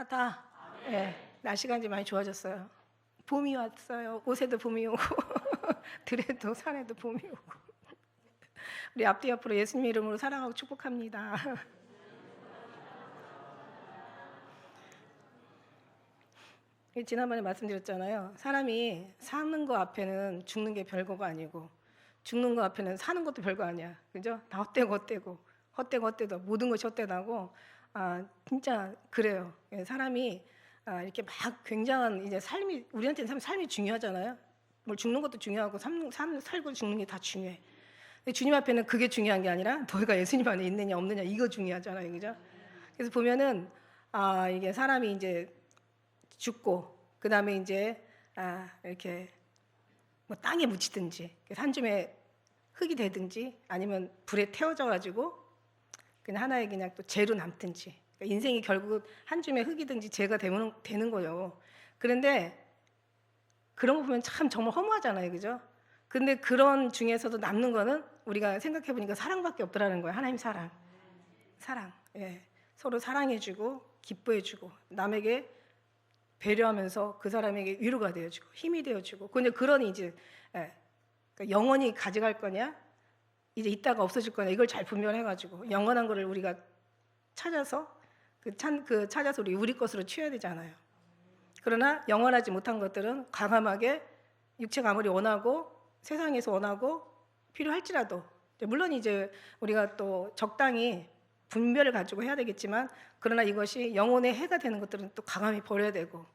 마라나타. 예, 날씨가 이제 많이 좋아졌어요. 봄이 왔어요. 옷에도 봄이 오고 들에도 산에도 봄이 오고. 우리 앞뒤 앞으로 예수님 이름으로 사랑하고 축복합니다. 지난번에 말씀드렸잖아요. 사람이 사는 거 앞에는 죽는 게 별거가 아니고 죽는 거 앞에는 사는 것도 별거 아니야. 그죠? 다 헛되고 모든 것이 헛되다고. 진짜 그래요. 사람이 이렇게 막 굉장한 이제 삶이, 우리한테는 삶이 중요하잖아요. 뭘 죽는 것도 중요하고 살고 죽는 게 다 중요해. 근데 주님 앞에는 그게 중요한 게 아니라 너희가 예수님 안에 있느냐 없느냐 이거 중요하잖아요. 그죠? 그래서 보면은 이게 사람이 이제 죽고 그다음에 이제 이렇게 뭐 땅에 묻히든지 산중에 흙이 되든지 아니면 불에 태워져 가지고 그냥 하나의 그냥 또 재로 남든지, 그러니까 인생이 결국 한 줌의 흙이든지 재가 되는 거예요. 그런데 그런 거 보면 참 정말 허무하잖아요, 그죠? 근데 그런 중에서도 남는 거는 우리가 생각해 보니까 사랑밖에 없더라는 거예요. 하나님 사랑. 예. 서로 사랑해주고 기뻐해주고 남에게 배려하면서 그 사람에게 위로가 되어주고 힘이 되어주고. 근데 그런 이제 그러니까 영원히 가져갈 거냐, 이제 있다가 없어질 거냐, 이걸 잘 분별해가지고 영원한 거를 우리가 찾아서 찾아서 우리 것으로 취해야 되잖아요. 그러나 영원하지 못한 것들은 과감하게 육체가 아무리 원하고 세상에서 원하고 필요할지라도, 물론 이제 우리가 또 적당히 분별을 가지고 해야 되겠지만, 그러나 이것이 영혼의 해가 되는 것들은 또 과감히 버려야 되고,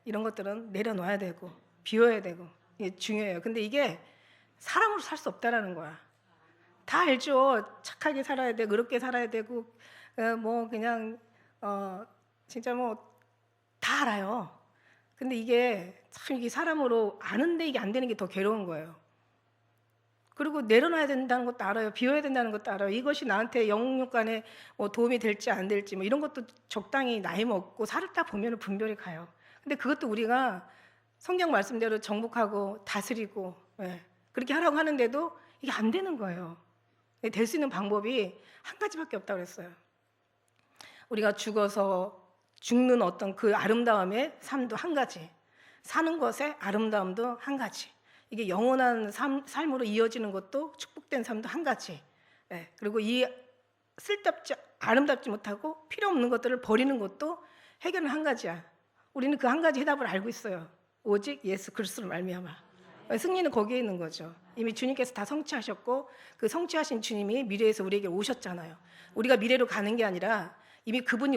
이런 것들은 내려놔야 되고 비워야 되고, 이게 중요해요. 근데 이게 사람으로 살 수 없다라는 거야. 다 알죠. 착하게 살아야 되고 의롭게 살아야 되고 뭐 그냥 진짜 뭐 다 알아요. 근데 이게 참 이게 사람으로 아는데 이게 안 되는 게 더 괴로운 거예요. 그리고 내려놔야 된다는 것도 알아요. 비워야 된다는 것도 알아요. 이것이 나한테 영육 간에 뭐 도움이 될지 안 될지 뭐 이런 것도 적당히 나이 먹고 살다 보면 분별이 가요. 근데 그것도 우리가 성경 말씀대로 정복하고 다스리고 그렇게 하라고 하는데도 이게 안 되는 거예요. 될 수 있는 방법이 한 가지밖에 없다고 그랬어요. 우리가 죽는 어떤 그 아름다움의 삶도 한 가지, 사는 것의 아름다움도 한 가지, 이게 영원한 삶으로 이어지는 것도 축복된 삶도 한 가지. 그리고 이 쓸데없지 아름답지 못하고 필요 없는 것들을 버리는 것도 해결은 한 가지야. 우리는 그 한 가지 해답을 알고 있어요. 오직 예수 그리스도로 말미암아. 승리는 거기에 있는 거죠. 이미 주님께서 다 성취하셨고 그 성취하신 주님이 미래에서 우리에게 오셨잖아요. 우리가 미래로 가는 게 아니라 이미 그분이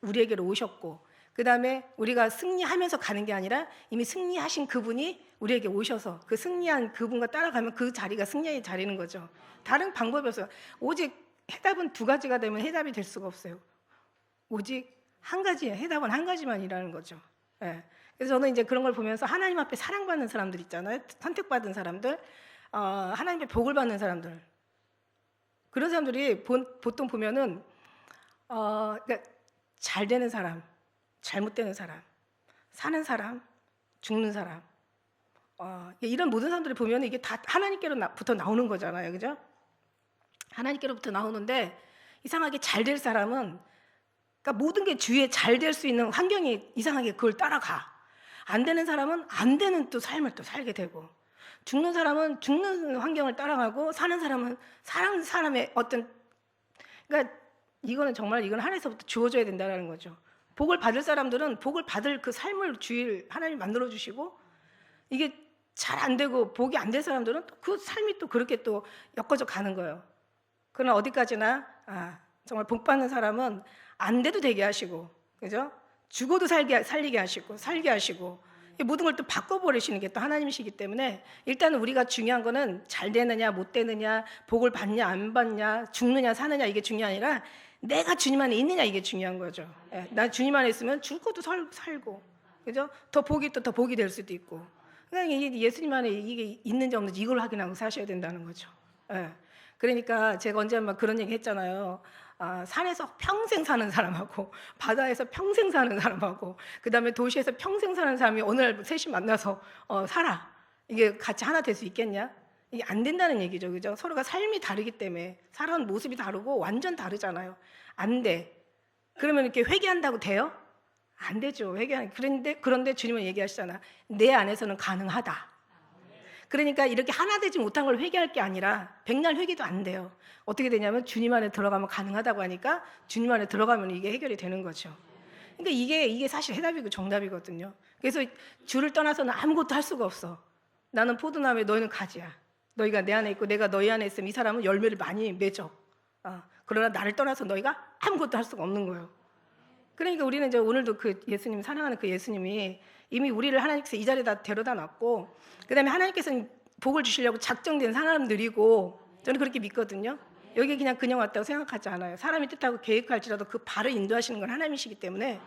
우리에게로 오셨고, 그 다음에 우리가 승리하면서 가는 게 아니라 이미 승리하신 그분이 우리에게 오셔서 그 승리한 그분과 따라가면 그 자리가 승리의 자리는 거죠. 다른 방법이 없어요. 오직 해답은 두 가지가 되면 해답이 될 수가 없어요. 오직 한 가지예요. 해답은 한 가지만이라는 거죠. 그래서 저는 이제 그런 걸 보면서 하나님 앞에 사랑받는 사람들 있잖아요. 선택받은 사람들, 하나님의 복을 받는 사람들, 그런 사람들이 보통 보면은 그러니까 잘 되는 사람, 잘못되는 사람, 사는 사람, 죽는 사람, 이런 모든 사람들을 보면 이게 다 하나님께로부터 나오는 거잖아요, 그죠? 하나님께로부터 나오는데 이상하게 잘 될 사람은, 그러니까 모든 게 주위에 잘 될 수 있는 환경이 이상하게 그걸 따라가. 안 되는 사람은 안 되는 또 삶을 또 살게 되고, 죽는 사람은 죽는 환경을 따라가고, 사는 사람은 사는 사람의 어떤, 그러니까 이건 하나님에서부터 주어져야 된다는 거죠. 복을 받을 사람들은 복을 받을 그 삶을 주일 하나님이 만들어 주시고, 이게 잘 안 되고 복이 안 될 사람들은 또 그 삶이 또 그렇게 또 엮어져 가는 거예요. 그러나 어디까지나 정말 복 받는 사람은 안 돼도 되게 하시고, 그죠? 죽어도 살게 하시고 모든 걸 또 바꿔버리시는 게 또 하나님이시기 때문에, 일단 우리가 중요한 거는 잘 되느냐 못 되느냐, 복을 받냐 안 받냐, 죽느냐 사느냐 이게 중요한 게 아니라 내가 주님 안에 있느냐 이게 중요한 거죠. 나 주님 안에 있으면 죽어도 살고, 그죠? 더 복이 될 수도 있고. 그러니까 이게 예수님 안에 이게 있는지 없는지 이걸 확인하고 사셔야 된다는 거죠. 그러니까 제가 언제 한번 그런 얘기 했잖아요. 산에서 평생 사는 사람하고 바다에서 평생 사는 사람하고 그다음에 도시에서 평생 사는 사람이 어느 날 셋이 만나서 살아. 이게 같이 하나 될 수 있겠냐? 이게 안 된다는 얘기죠, 그죠? 서로가 삶이 다르기 때문에 살아온 모습이 다르고 완전 다르잖아요. 안 돼. 그러면 이렇게 회개한다고 돼요? 안 되죠. 회개하는. 그런데 주님은 얘기하시잖아. 내 안에서는 가능하다. 그러니까 이렇게 하나 되지 못한 걸 회개할 게 아니라 백날 회개도 안 돼요. 어떻게 되냐면 주님 안에 들어가면 가능하다고 하니까 주님 안에 들어가면 이게 해결이 되는 거죠. 그러니까 이게 사실 해답이고 정답이거든요. 그래서 주를 떠나서는 아무것도 할 수가 없어. 나는 포도나무에 너희는 가지야. 너희가 내 안에 있고 내가 너희 안에 있으면 이 사람은 열매를 많이 맺어. 그러나 나를 떠나서 너희가 아무것도 할 수가 없는 거예요. 그러니까 우리는 이제 오늘도 그 예수님, 사랑하는 그 예수님이 이미 우리를 하나님께서 이 자리에다 데려다 놨고, 그다음에 하나님께서는 복을 주시려고 작정된 사람들이고, 저는 그렇게 믿거든요. 여기 그냥 왔다고 생각하지 않아요. 사람이 뜻하고 계획할지라도 그 발을 인도하시는 건 하나님이시기 때문에,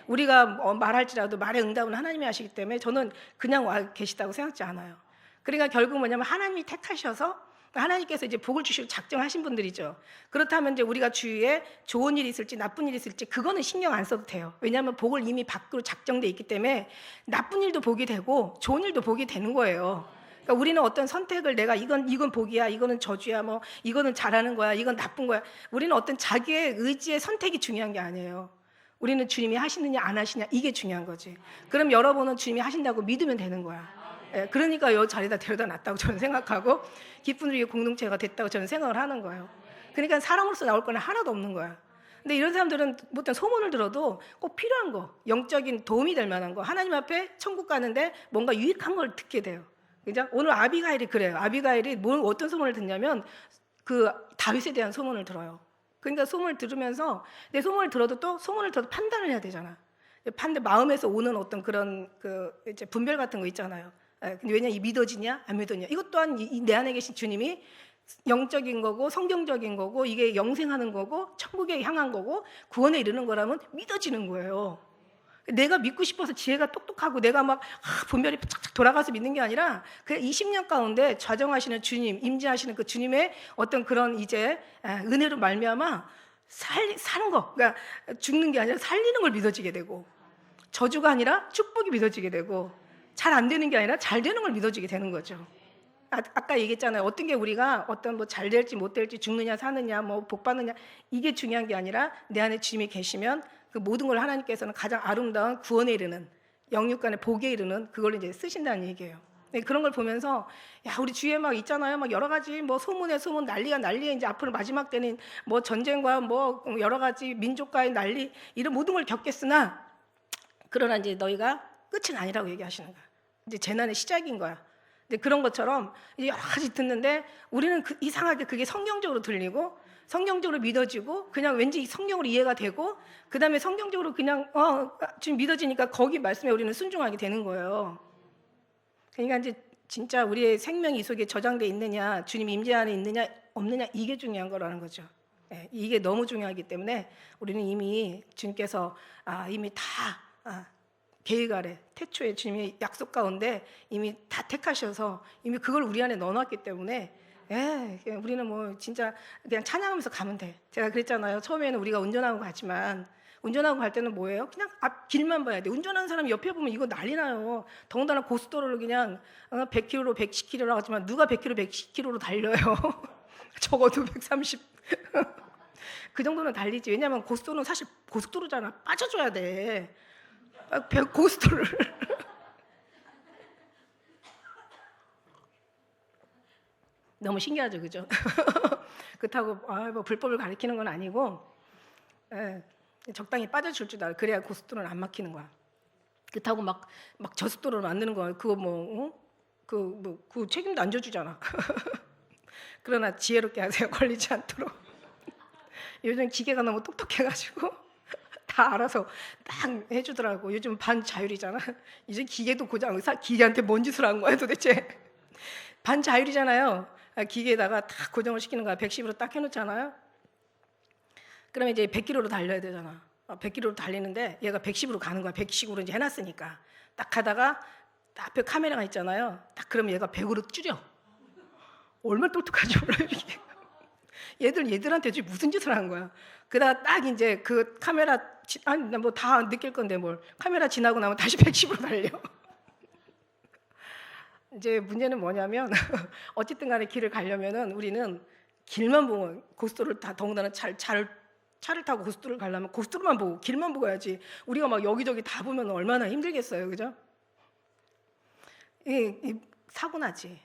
우리가 말할지라도 말의 응답은 하나님이 하시기 때문에 저는 그냥 와 계시다고 생각지 않아요. 그러니까 결국 뭐냐면 하나님이 택하셔서 하나님께서 이제 복을 주시고 작정하신 분들이죠. 그렇다면 이제 우리가 주위에 좋은 일이 있을지 나쁜 일이 있을지 그거는 신경 안 써도 돼요. 왜냐하면 복을 이미 받기로 작정돼 있기 때문에 나쁜 일도 복이 되고 좋은 일도 복이 되는 거예요. 그러니까 우리는 어떤 선택을 내가 이건 복이야, 이거는 저주야, 뭐 이거는 잘하는 거야, 이건 나쁜 거야. 우리는 어떤 자기의 의지의 선택이 중요한 게 아니에요. 우리는 주님이 하시느냐 안 하시냐 이게 중요한 거지. 그럼 여러분은 주님이 하신다고 믿으면 되는 거야. 그러니까 이 자리에다 데려다 놨다고 저는 생각하고 기쁜 우리의 공동체가 됐다고 저는 생각을 하는 거예요. 그러니까 사람으로서 나올 거는 하나도 없는 거야. 근데 이런 사람들은 어떤 소문을 들어도 꼭 필요한 거, 영적인 도움이 될 만한 거, 하나님 앞에 천국 가는데 뭔가 유익한 걸 듣게 돼요. 그죠? 오늘 아비가일이 그래요. 아비가일이 어떤 소문을 듣냐면 그 다윗에 대한 소문을 들어요. 그러니까 소문을 들으면서 내 소문을 들어도 또 소문을 들어도 판단을 해야 되잖아. 마음에서 오는 어떤 그런 이제 분별 같은 거 있잖아요. 근데 왜냐 이 믿어지냐 안 믿어지냐 이것 또한 내 안에 계신 주님이 영적인 거고 성경적인 거고 이게 영생하는 거고 천국에 향한 거고 구원에 이르는 거라면 믿어지는 거예요. 내가 믿고 싶어서 지혜가 똑똑하고 내가 막 분별이 착착 돌아가서 믿는 게 아니라 그 20년 가운데 좌정하시는 주님, 임재하시는 그 주님의 어떤 그런 이제 은혜로 말미암아 사는 거, 그러니까 죽는 게 아니라 살리는 걸 믿어지게 되고 저주가 아니라 축복이 믿어지게 되고 잘 안 되는 게 아니라 잘 되는 걸 믿어지게 되는 거죠. 아까 얘기했잖아요. 어떤 게 우리가 어떤 뭐 잘 될지 못 될지 죽느냐 사느냐 뭐 복 받느냐 이게 중요한 게 아니라 내 안에 주님이 계시면 그 모든 걸 하나님께서는 가장 아름다운 구원에 이르는 영육간의 복에 이르는 그걸 이제 쓰신다는 얘기예요. 그런 걸 보면서 야 우리 주위에 막 있잖아요. 막 여러 가지 뭐 소문에 소문 난리가 난리에 이제 앞으로 마지막 때는 뭐 전쟁과 뭐 여러 가지 민족과의 난리 이런 모든 걸 겪겠으나 그러나 이제 너희가 끝은 아니라고 얘기하시는 거야. 이제 재난의 시작인 거야. 근데 그런 것처럼 이제 여러 가지 듣는데 우리는 이상하게 그게 성경적으로 들리고 성경적으로 믿어지고 그냥 왠지 성경으로 이해가 되고 그 다음에 성경적으로 그냥 지금 믿어지니까 거기 말씀에 우리는 순종하게 되는 거예요. 그러니까 이제 진짜 우리의 생명이 이 속에 저장돼 있느냐 주님 임재 안에 있느냐 없느냐 이게 중요한 거라는 거죠. 이게 너무 중요하기 때문에 우리는 이미 주님께서 이미 다 계획 아래 태초에 주님의 약속 가운데 이미 다 택하셔서 이미 그걸 우리 안에 넣어놨기 때문에 우리는 뭐 진짜 그냥 찬양하면서 가면 돼. 제가 그랬잖아요. 처음에는 우리가 운전하고 가지만 운전하고 갈 때는 뭐예요? 그냥 앞 길만 봐야 돼. 운전하는 사람 옆에 보면 이거 난리 나요. 더군다나 고속도로를 그냥 100km로 110km로 하지만 누가 100km 110km로 달려요. 적어도 130. 그 정도는 달리지. 왜냐하면 고속도로는 사실 고속도로잖아. 빠져줘야 돼. 고속도로를. 너무 신기하죠, 그죠? 그렇다고 뭐 불법을 가리키는 건 아니고 적당히 빠져줄 줄 알아. 그래야 고속도로는 안 막히는 거야. 그렇다고 막 저속도로를 만드는 거 그거 그 책임도 안 져주잖아. 그러나 지혜롭게 하세요. 걸리지 않도록. 요즘 기계가 너무 똑똑해가지고 다 알아서 딱 해주더라고. 요즘 반자율이잖아. 이제 기계도 고장. 기계한테 뭔 짓을 한 거야 도대체. 반자율이잖아요. 기계에다가 딱 고정을 시키는 거야. 110으로 딱 해놓잖아요. 그러면 이제 100km로 달려야 되잖아. 100km로 달리는데 얘가 110으로 가는 거야. 110으로 이제 해놨으니까. 딱 가다가 앞에 카메라가 있잖아요. 딱 그러면 얘가 100으로 줄여. 얼마나 똑똑한지 몰라요 이게. 얘들한테 지금 무슨 짓을 한 거야. 그러다 딱 이제 그 카메라 뭐 다 느낄 건데 뭘 카메라 지나고 나면 다시 110으로 달려. 이제 문제는 뭐냐면 어쨌든 간에 길을 가려면은 우리는 길만 보면 고속도로를 다 더군다나 잘 차를 타고 고속도로를 가려면 고속도로만 보고 길만 보고 가야지. 우리가 막 여기저기 다 보면 얼마나 힘들겠어요, 그죠? 이 사고 나지.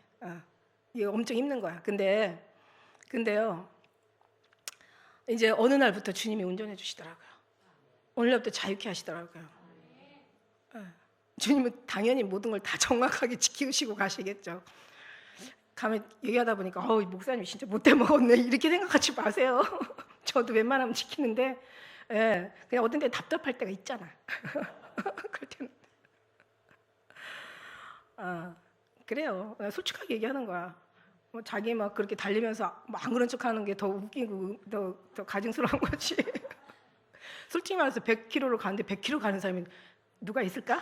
이게 엄청 힘든 거야. 근데요, 이제 어느 날부터 주님이 운전해 주시더라고요. 어느 날부터 자유케 하시더라고요. 주님은 당연히 모든 걸 다 정확하게 지키시고 가시겠죠. 가면 얘기하다 보니까 목사님이 진짜 못돼 먹었네 이렇게 생각하지 마세요. 저도 웬만하면 지키는데 그냥 어떤 때 답답할 때가 있잖아. 그럴 때는 그래요. 솔직하게 얘기하는 거야. 뭐 자기 막 그렇게 달리면서 안 그런 척하는 게 더 웃기고 더 가증스러운 거지. 솔직히 말해서 100km로 가는데 100km 가는 사람이 누가 있을까?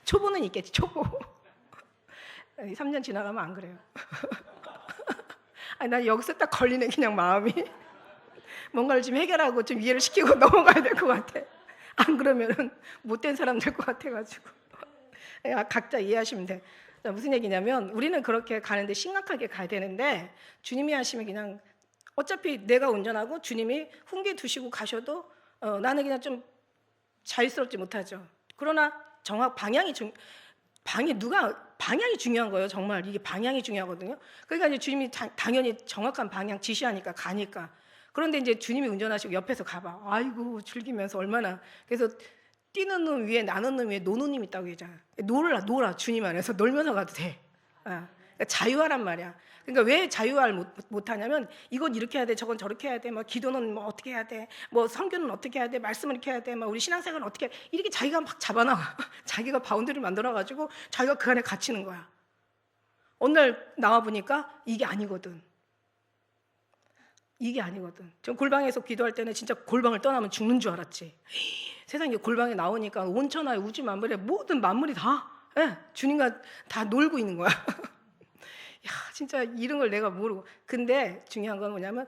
초보는 있겠지. 초보. 3년 지나가면 안 그래요. 난 여기서 딱 걸리네 그냥 마음이. 뭔가를 좀 해결하고 좀 이해를 시키고 넘어가야 될 것 같아. 안 그러면은 못된 사람 될 것 같아가지고. 각자 이해하시면 돼. 자, 무슨 얘기냐면 우리는 그렇게 가는데 심각하게 가야 되는데 주님이 하시면 그냥 어차피 내가 운전하고 주님이 훈계 두시고 가셔도 나는 그냥 좀 자유스럽지 못하죠. 그러나 정확 방향이 중요한 거예요. 정말 이게 방향이 중요하거든요. 그러니까 이제 주님이 당연히 정확한 방향 지시하니까 가니까. 그런데 이제 주님이 운전하시고 옆에서 가봐. 아이고 즐기면서 얼마나. 그래서 뛰는 놈 위에 나는 놈 위에 노는 놈 있다고 얘기하잖아. 놀아 주님 안에서 놀면서 가도 돼. 그러니까 자유하란 말이야. 그러니까 왜 자유화를 못하냐면 이건 이렇게 해야 돼, 저건 저렇게 해야 돼, 뭐 기도는 뭐 어떻게 해야 돼, 뭐 성교는 어떻게 해야 돼, 말씀을 이렇게 해야 돼, 뭐 우리 신앙생활은 어떻게 이렇게 자기가 막 잡아놔. 자기가 바운드를 만들어가지고 자기가 그 안에 갇히는 거야. 어느 날 나와 보니까 이게 아니거든. 전 골방에서 기도할 때는 진짜 골방을 떠나면 죽는 줄 알았지. 세상에 골방에 나오니까 온천하에 우주 만물에 모든 만물이 다 주님과 다 놀고 있는 거야. 야, 진짜 이런 걸 내가 모르고. 근데 중요한 건 뭐냐면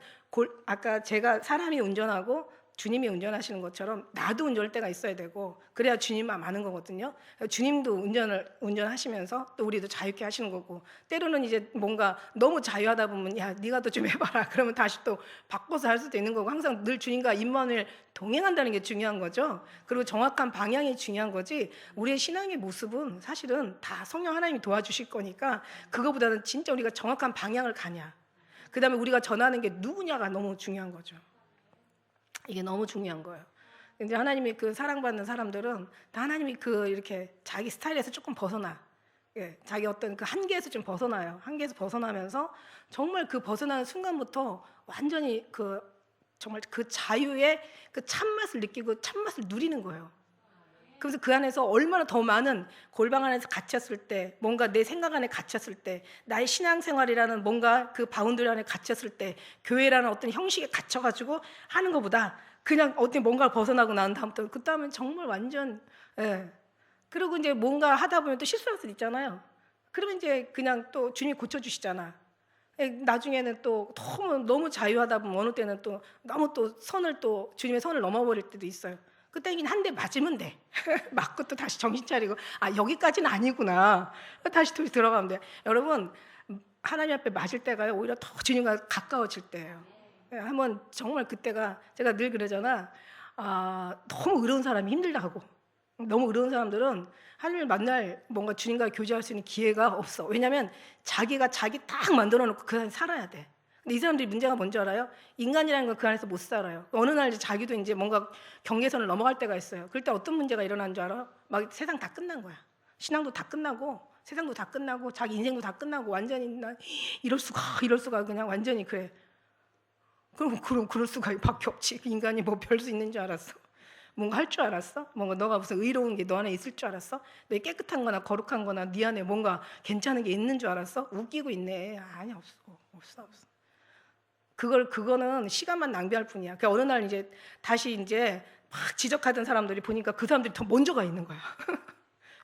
아까 제가 사람이 운전하고 주님이 운전하시는 것처럼 나도 운전할 때가 있어야 되고 그래야 주님만 아는 거거든요. 주님도 운전하시면서 또 우리도 자유케 하시는 거고 때로는 이제 뭔가 너무 자유하다 보면 야 네가 더 좀 해봐라 그러면 다시 또 바꿔서 할 수도 있는 거고 항상 늘 주님과 임마누엘 동행한다는 게 중요한 거죠. 그리고 정확한 방향이 중요한 거지 우리의 신앙의 모습은 사실은 다 성령 하나님이 도와주실 거니까 그거보다는 진짜 우리가 정확한 방향을 가냐 그 다음에 우리가 전하는 게 누구냐가 너무 중요한 거죠. 이게 너무 중요한 거예요. 이제 하나님이 그 사랑받는 사람들은 다 하나님이 그 이렇게 자기 스타일에서 조금 벗어나, 자기 어떤 그 한계에서 좀 벗어나요. 한계에서 벗어나면서 정말 그 벗어나는 순간부터 완전히 정말 그 자유의 그 참맛을 느끼고 참맛을 누리는 거예요. 그래서 그 안에서 얼마나 더 많은 골방 안에서 갇혔을 때 뭔가 내 생각 안에 갇혔을 때 나의 신앙생활이라는 뭔가 그 바운드리 안에 갇혔을 때 교회라는 어떤 형식에 갇혀가지고 하는 것보다 그냥 어떤 뭔가를 벗어나고 난 다음부터 그 다음엔 정말 완전 그리고 이제 뭔가 하다 보면 또 실수할 수도 있잖아요. 그러면 이제 그냥 또 주님이 고쳐주시잖아. 나중에는 또 너무 자유하다 보면 어느 때는 또 너무 또 주님의 선을 넘어버릴 때도 있어요. 그때는 한 대 맞으면 돼. 맞고 또 다시 정신 차리고 여기까지는 아니구나. 다시 또 들어가면 돼. 여러분 하나님 앞에 맞을 때가 오히려 더 주님과 가까워질 때예요. 한번 정말 그때가 제가 늘 그러잖아. 너무 어려운 사람이 힘들다고. 너무 어려운 사람들은 하나님을 만날 뭔가 주님과 교제할 수 있는 기회가 없어. 왜냐하면 자기가 자기 딱 만들어 놓고 그 안에 살아야 돼. 근데 이 사람들이 문제가 뭔지 알아요? 인간이라는 건 그 안에서 못 살아요. 어느 날 자기도 이제 뭔가 경계선을 넘어갈 때가 있어요. 그럴 때 어떤 문제가 일어나는 줄 알아? 막 세상 다 끝난 거야. 신앙도 다 끝나고 세상도 다 끝나고 자기 인생도 다 끝나고 완전히 나 이럴 수가 그냥 완전히 그래. 그럼 그럴 수가 밖에 없지. 인간이 뭐 별 수 있는 줄 알았어? 뭔가 할 줄 알았어? 뭔가 너가 무슨 의로운 게 너 안에 있을 줄 알았어? 너 깨끗한 거나 거룩한 거나 네 안에 뭔가 괜찮은 게 있는 줄 알았어? 웃기고 있네. 아니 없어. 그거는 시간만 낭비할 뿐이야. 어느 날 이제 다시 이제 막 지적하던 사람들이 보니까 그 사람들이 더 먼저 가 있는 거야.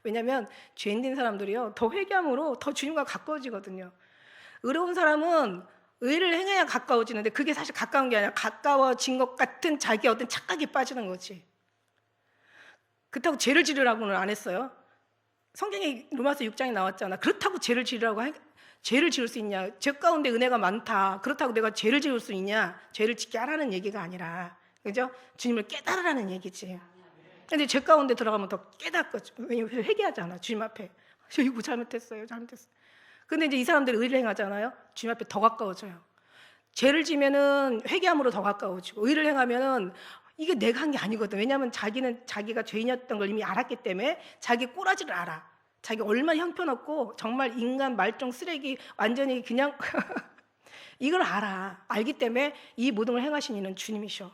왜냐하면 죄인된 사람들이요 더 회개함으로 더 주님과 가까워지거든요. 의로운 사람은 의를 행해야 가까워지는데 그게 사실 가까운 게 아니라 가까워진 것 같은 자기 어떤 착각에 빠지는 거지. 그렇다고 죄를 지으라고는 안 했어요. 성경에 로마서 6장에 나왔잖아. 그렇다고 죄를 지을 수 있냐? 죄 가운데 은혜가 많다. 그렇다고 내가 죄를 지을 수 있냐? 죄를 짓게 하라는 얘기가 아니라 그죠? 주님을 깨달으라는 얘기지. 근데 죄 가운데 들어가면 더 깨닫거죠. 왜냐면 회개하잖아, 주님 앞에. 이거 잘못했어요. 근데 이제 이 사람들이 의를 행하잖아요. 주님 앞에 더 가까워져요. 죄를 지면은 회개함으로 더 가까워지고, 의를 행하면은 이게 내가 한 게 아니거든. 왜냐하면 자기가 죄인이었던 걸 이미 알았기 때문에 자기 꼬라지를 알아. 자기 얼마나 형편없고 정말 인간 말종 쓰레기 완전히 그냥 이걸 알아. 알기 때문에 이 모든 걸 행하신 이는 주님이셔.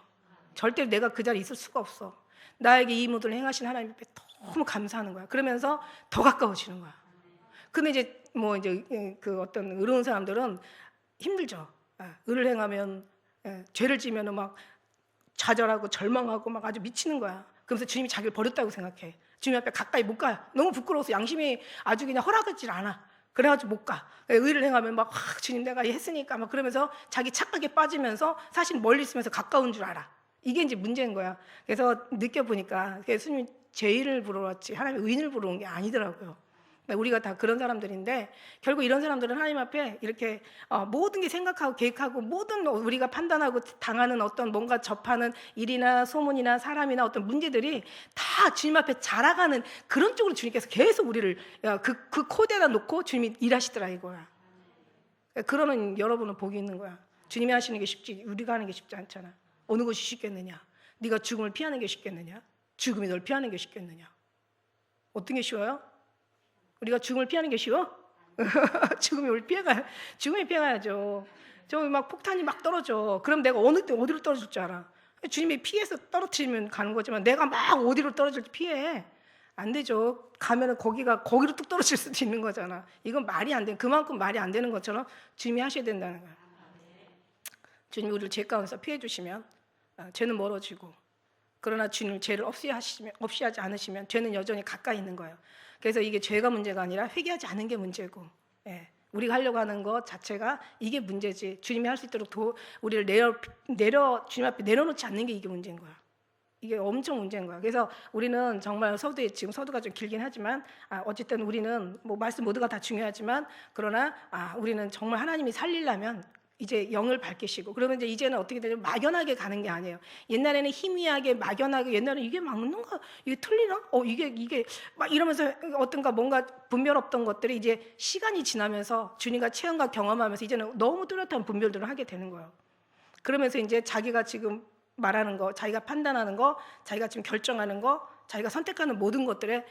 절대 내가 그 자리에 있을 수가 없어. 나에게 이 모든 걸 행하신 하나님 앞에 너무 감사하는 거야. 그러면서 더 가까워지는 거야. 근데 이제 그 어떤 의로운 사람들은 힘들죠. 의를 행하면 죄를 지면은 막 좌절하고 절망하고 막 아주 미치는 거야. 그러면서 주님이 자기를 버렸다고 생각해. 주님 앞에 가까이 못 가요. 너무 부끄러워서 양심이 아주 그냥 허락하지 않아. 그래가지고 못 가. 의를 행하면 막 주님 내가 했으니까 막 그러면서 자기 착각에 빠지면서 사실 멀리 있으면서 가까운 줄 알아. 이게 이제 문제인 거야. 그래서 느껴보니까 예수님이 죄인을 부르러 왔지 하나님의 의인을 부르러 온 게 아니더라고요. 우리가 다 그런 사람들인데 결국 이런 사람들은 하나님 앞에 이렇게 모든 게 생각하고 계획하고 모든 우리가 판단하고 당하는 어떤 뭔가 접하는 일이나 소문이나 사람이나 어떤 문제들이 다 주님 앞에 자라가는 그런 쪽으로 주님께서 계속 우리를 그 코드에다 놓고 주님이 일하시더라 이거야. 그러는 여러분은 복이 있는 거야. 주님이 하시는 게 쉽지 우리가 하는 게 쉽지 않잖아. 어느 것이 쉽겠느냐? 네가 죽음을 피하는 게 쉽겠느냐? 죽음이 널 피하는 게 쉽겠느냐? 어떤 게 쉬워요? 우리가 죽음을 피하는 게 쉬워? 죽음이 피해가야죠. 저기 막 폭탄이 막 떨어져. 그럼 내가 어느 때 어디로 떨어질 줄 알아? 주님이 피해서 떨어뜨리면 가는 거지만 내가 막 어디로 떨어질지 피해. 안 되죠. 가면은 거기로 뚝 떨어질 수도 있는 거잖아. 이건 말이 안 돼. 그만큼 말이 안 되는 것처럼 주님이 하셔야 된다는 거야. 주님이 우리를 죄 가운데서 피해 주시면 죄는 멀어지고, 그러나 주님 죄를 없이 하지 않으시면 죄는 여전히 가까이 있는 거예요. 그래서 이게 죄가 문제가 아니라 회개하지 않은 게 문제고, 우리가 하려고 하는 것 자체가 이게 문제지. 주님이 할 수 있도록 우리를 주님 앞에 내려놓지 않는 게 이게 문제인 거야. 이게 엄청 문제인 거야. 그래서 우리는 정말 지금 서두가 좀 길긴 하지만 어쨌든 우리는 뭐 말씀 모두가 다 중요하지만 그러나 우리는 정말 하나님이 살리려면 이제 영을 밝히시고, 그러면 이제는 어떻게 되냐면 막연하게 가는 게 아니에요. 옛날에는 희미하게 막연하게, 옛날에 이게 맞는가? 이게 틀리나? 이게 막 이러면서 어떤가 뭔가 분별 없던 것들이 이제 시간이 지나면서 주님과 체험과 경험하면서 이제는 너무 뚜렷한 분별들을 하게 되는 거예요. 그러면서 이제 자기가 지금 말하는 거, 자기가 판단하는 거, 자기가 지금 결정하는 거, 자기가 선택하는 모든 것들에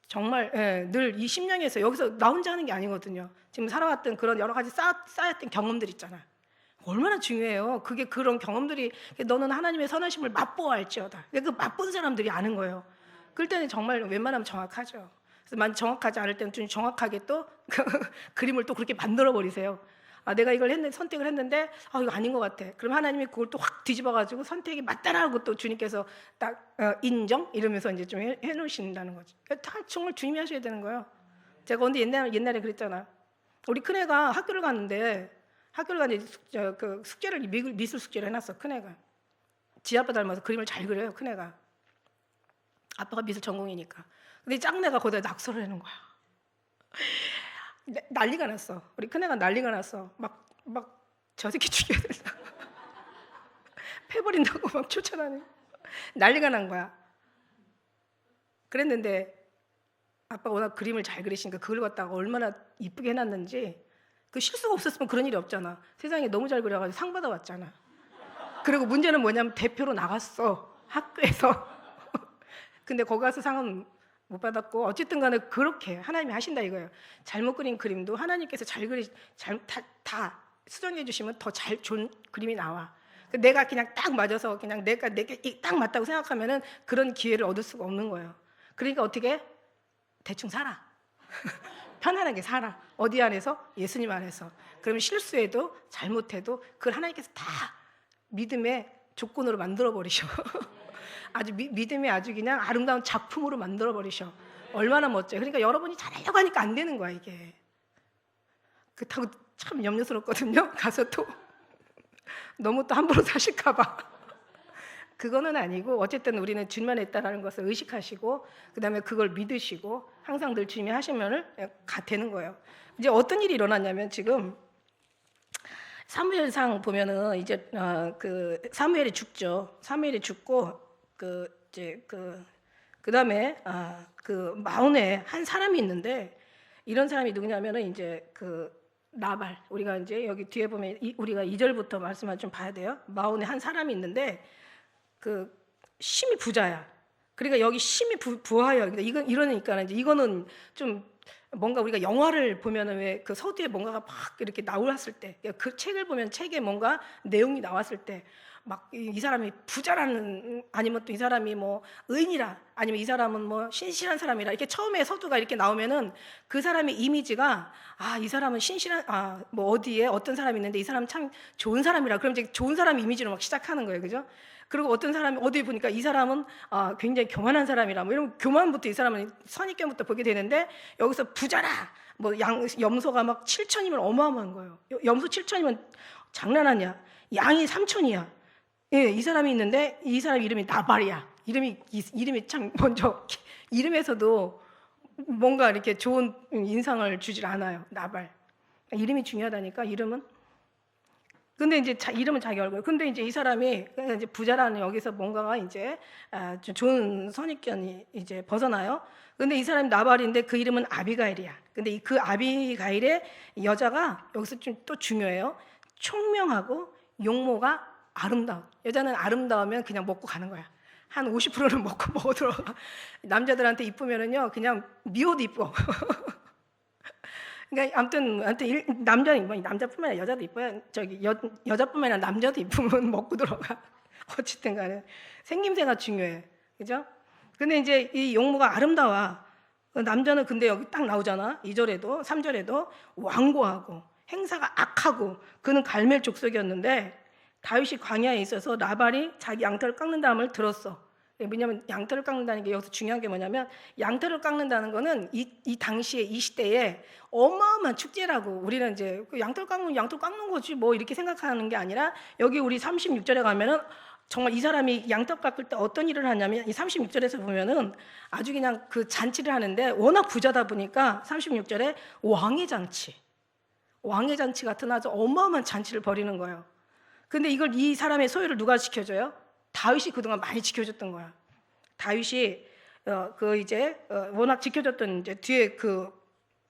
정말 늘 이 심령에서 여기서 나 혼자 하는 게 아니거든요. 지금 살아왔던 그런 여러 가지 쌓였던 경험들 있잖아요. 얼마나 중요해요. 그런 경험들이 너는 하나님의 선하심을 맛보아할지어다. 그 맛본 사람들이 아는 거예요. 그럴 때는 정말 웬만하면 정확하죠. 그래서 정확하지 않을 때는 좀 정확하게 또 그림을 또 그렇게 만들어 버리세요. 내가 이걸 선택을 했는데 이거 아닌 것 같아. 그럼 하나님이 그걸 또 확 뒤집어가지고 선택이 맞다라고 또 주님께서 딱 인정 이러면서 이제 좀 해놓으신다는 거지. 다 정말 주님이 하셔야 되는 거예요. 제가 근데 옛날에 그랬잖아. 우리 큰애가 학교를 갔는데 그 숙제를 미술 숙제를 해놨어. 큰애가 지 아빠 닮아서 그림을 잘 그려요. 큰애가 아빠가 미술 전공이니까. 근데 짱내가 거기다 낙서를 해놓은 거야. 난리가 났어. 우리 큰애가 난리가 났어. 막 저 새끼 죽여야 된다. 패버린다고 막 쫓아다니. 난리가 난 거야. 그랬는데 아빠가 워낙 그림을 잘 그리시니까 그걸 갖다가 얼마나 이쁘게 해놨는지, 그 실수가 없었으면 그런 일이 없잖아. 세상에 너무 잘 그려가지고 상 받아왔잖아. 그리고 문제는 뭐냐면 대표로 나갔어. 학교에서. 근데 거기 가서 상은 못 받았고, 어쨌든 간에 그렇게 하나님이 하신다 이거예요. 잘못 그린 그림도 하나님께서 다 수정해 주시면 더 좋은 그림이 나와. 내가 그냥 딱 맞아서 그냥 내게 딱 맞다고 생각하면은 그런 기회를 얻을 수가 없는 거예요. 그러니까 어떻게 대충 살아. 편안하게 살아. 어디 안에서? 예수님 안에서. 그러면 실수해도 잘못해도 그걸 하나님께서 다 믿음의 조건으로 만들어 버리셔. 아주 믿음의 아주 그냥 아름다운 작품으로 만들어 버리셔. 얼마나 멋져요. 그러니까 여러분이 잘하려고 하니까 안 되는 거야 이게. 그렇다고 참 염려스럽거든요. 가서 또 너무 또 함부로 사실까 봐. 그거는 아니고 어쨌든 우리는 주님만 했다라는 것을 의식하시고 그다음에 그걸 믿으시고 항상 늘 주님이 하시면을 되는 거예요. 이제 어떤 일이 일어났냐면 지금 사무엘상 보면은 이제 그 사무엘이 죽죠. 사무엘이 죽고 그 이제 그다음에 그 마온에 한 사람이 있는데, 이런 사람이 누구냐면은 이제 그 나발, 우리가 이제 여기 뒤에 보면 우리가 2절부터 말씀을 좀 봐야 돼요. 마온에 한 사람이 있는데 그 심히 부자야. 그러니까 여기 심히 부하여. 그러니까 이건 이러니까 이제 이거는 좀 뭔가 우리가 영화를 보면은 왜 그 서두에 뭔가가 막 이렇게 나왔을 때, 그 책을 보면 책에 뭔가 내용이 나왔을 때 막 이 사람이 부자라는, 아니면 또 이 사람이 뭐 의인이라, 아니면 이 사람은 뭐 신실한 사람이라, 이렇게 처음에 서두가 이렇게 나오면은 그 사람의 이미지가, 이 사람은 신실한, 뭐 어디에 어떤 사람이 있는데 이 사람 참 좋은 사람이라, 그럼 이제 좋은 사람 이미지로 막 시작하는 거예요, 그죠? 그리고 어떤 사람이 어디 보니까 이 사람은 굉장히 교만한 사람이라, 뭐 이런 교만부터 이 사람은 선입견부터 보게 되는데, 여기서 부자라, 뭐 염소가 막 7천이면 어마어마한 거예요. 염소 7천이면 장난 아니야. 양이 3천이야. 예, 이 사람이 있는데 이 사람 이름이 나발이야. 이름이 참 먼저 이름에서도 뭔가 이렇게 좋은 인상을 주질 않아요. 나발. 이름이 중요하다니까, 이름은. 근데 이제 이름은 자기 얼굴. 근데 이제 이 사람이 이제 부자라는 여기서 뭔가가 이제 좀 좋은 선입견이 이제 벗어나요. 근데 이 사람이 나발인데 그 이름은 아비가일이야. 근데 그 아비가일의 여자가 여기서 좀 또 중요해요. 총명하고 용모가 아름다워. 여자는 아름다우면 그냥 먹고 가는 거야. 한 50%는 먹고 들어가. 남자들한테 이쁘면은요, 그냥 미워도 이뻐. 그러니까 아무튼 남자뿐만 아니라 여자도 이뻐요. 여자뿐만 아니라 남자도 이쁘면 먹고 들어가. 어쨌든 간에 생김새가 중요해. 그죠? 근데 이제 이 용모가 아름다워. 남자는 근데 여기 딱 나오잖아. 2절에도 3절에도 완고하고 행사가 악하고, 그는 갈멜 족속이었는데 다윗이 광야에 있어서 나발이 자기 양털을 깎는다는 들었어. 왜냐하면 양털을 깎는다는 게 여기서 중요한 게 뭐냐면, 양털을 깎는다는 거는 이 당시에 이 시대에 어마어마한 축제라고. 우리는 이제 양털 깎는 거지 뭐 이렇게 생각하는 게 아니라, 여기 우리 36절에 가면은 정말 이 사람이 양털 깎을 때 어떤 일을 하냐면, 이 36절에서 보면은 아주 그냥 그 잔치를 하는데, 워낙 부자다 보니까 36절에 왕의 잔치 같은 아주 어마어마한 잔치를 벌이는 거예요. 근데 이 사람의 소유를 누가 지켜줘요? 다윗이 그동안 많이 지켜줬던 거야. 다윗이 워낙 지켜줬던 이제 뒤에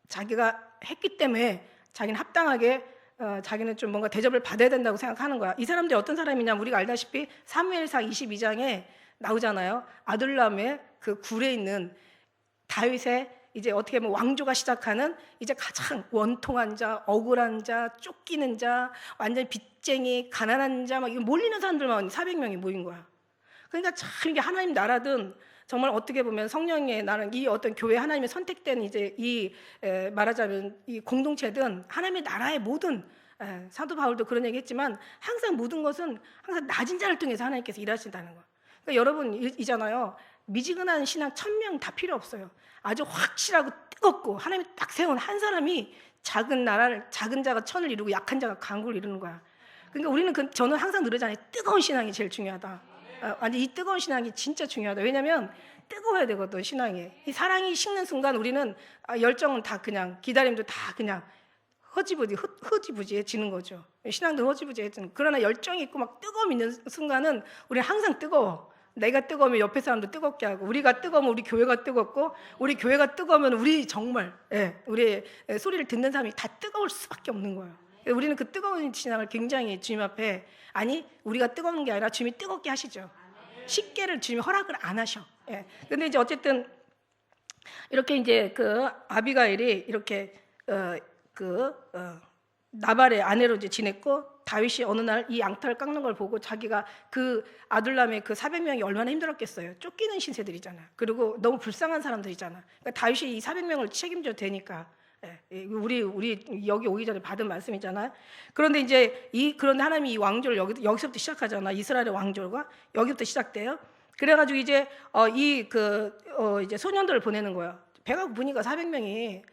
자기가 했기 때문에 자기는 합당하게 자기는 좀 뭔가 대접을 받아야 된다고 생각하는 거야. 이 사람들이 어떤 사람이냐, 우리가 알다시피 사무엘상 22장에 나오잖아요. 아둘람의 그 굴에 있는 다윗의 이제 어떻게 보면 왕조가 시작하는 이제 가장 원통한 자, 억울한 자, 쫓기는 자, 완전 빚쟁이, 가난한 자, 막 몰리는 사람들만 400명이 모인 거야. 그러니까 참 이게 하나님 나라든, 정말 어떻게 보면 성령의 나라는 이 어떤 교회 하나님의 선택된 이제 말하자면 이 공동체든 하나님의 나라의 모든, 사도 바울도 그런 얘기했지만 항상 모든 것은 항상 낮은 자를 통해서 하나님께서 일하신다는 거야. 그러니까 여러분 이잖아요. 미지근한 신앙 1000명 다 필요 없어요. 아주 확실하고 뜨겁고 하나님이 딱 세운 한 사람이 작은 자가 천을 이루고 약한 자가 강국을 이루는 거야. 그러니까 우리는 저는 항상 늘으잖아요. 뜨거운 신앙이 제일 중요하다. 아니 이 뜨거운 신앙이 진짜 중요하다. 왜냐하면 뜨거워야 되거든, 신앙이. 이 사랑이 식는 순간 우리는 열정은 다 그냥, 기다림도 다 그냥 허지부지해지는 거죠. 신앙도 허지부지해지는. 그러나 열정이 있고 막 뜨거움 있는 순간은 우리는 항상 뜨거워. 내가 뜨거우면 옆에 사람도 뜨겁게 하고, 우리가 뜨거우면 우리 교회가 뜨겁고, 우리 교회가 뜨거우면 우리 정말 우리 소리를 듣는 사람이 다 뜨거울 수밖에 없는 거예요. 우리는 그 뜨거운 신앙을 굉장히 주님 앞에, 우리가 뜨거운 게 아니라 주님이 뜨겁게 하시죠. 식게를 주님이 허락을 안 하셔. 근데 이제 어쨌든 이렇게 이제 그 아비가일이 이렇게 나발의 아내로 이제 지냈고, 다윗이 어느 날 이 양털을 깎는 걸 보고 자기가 그 아둘람의 그 400명이 얼마나 힘들었겠어요. 쫓기는 신세들이잖아. 그리고 너무 불쌍한 사람들이잖아. 그러니까 다윗이 이 400명을 책임져도 되니까. 우리 여기 오기 전에 받은 말씀이잖아요. 그런데 이제 그런데 하나님이 이 왕조를 여기서부터 시작하잖아. 이스라엘의 왕조가 여기부터 시작돼요. 그래가지고 이제 이제 소년들을 보내는 거야. 배가 고프니까 400명이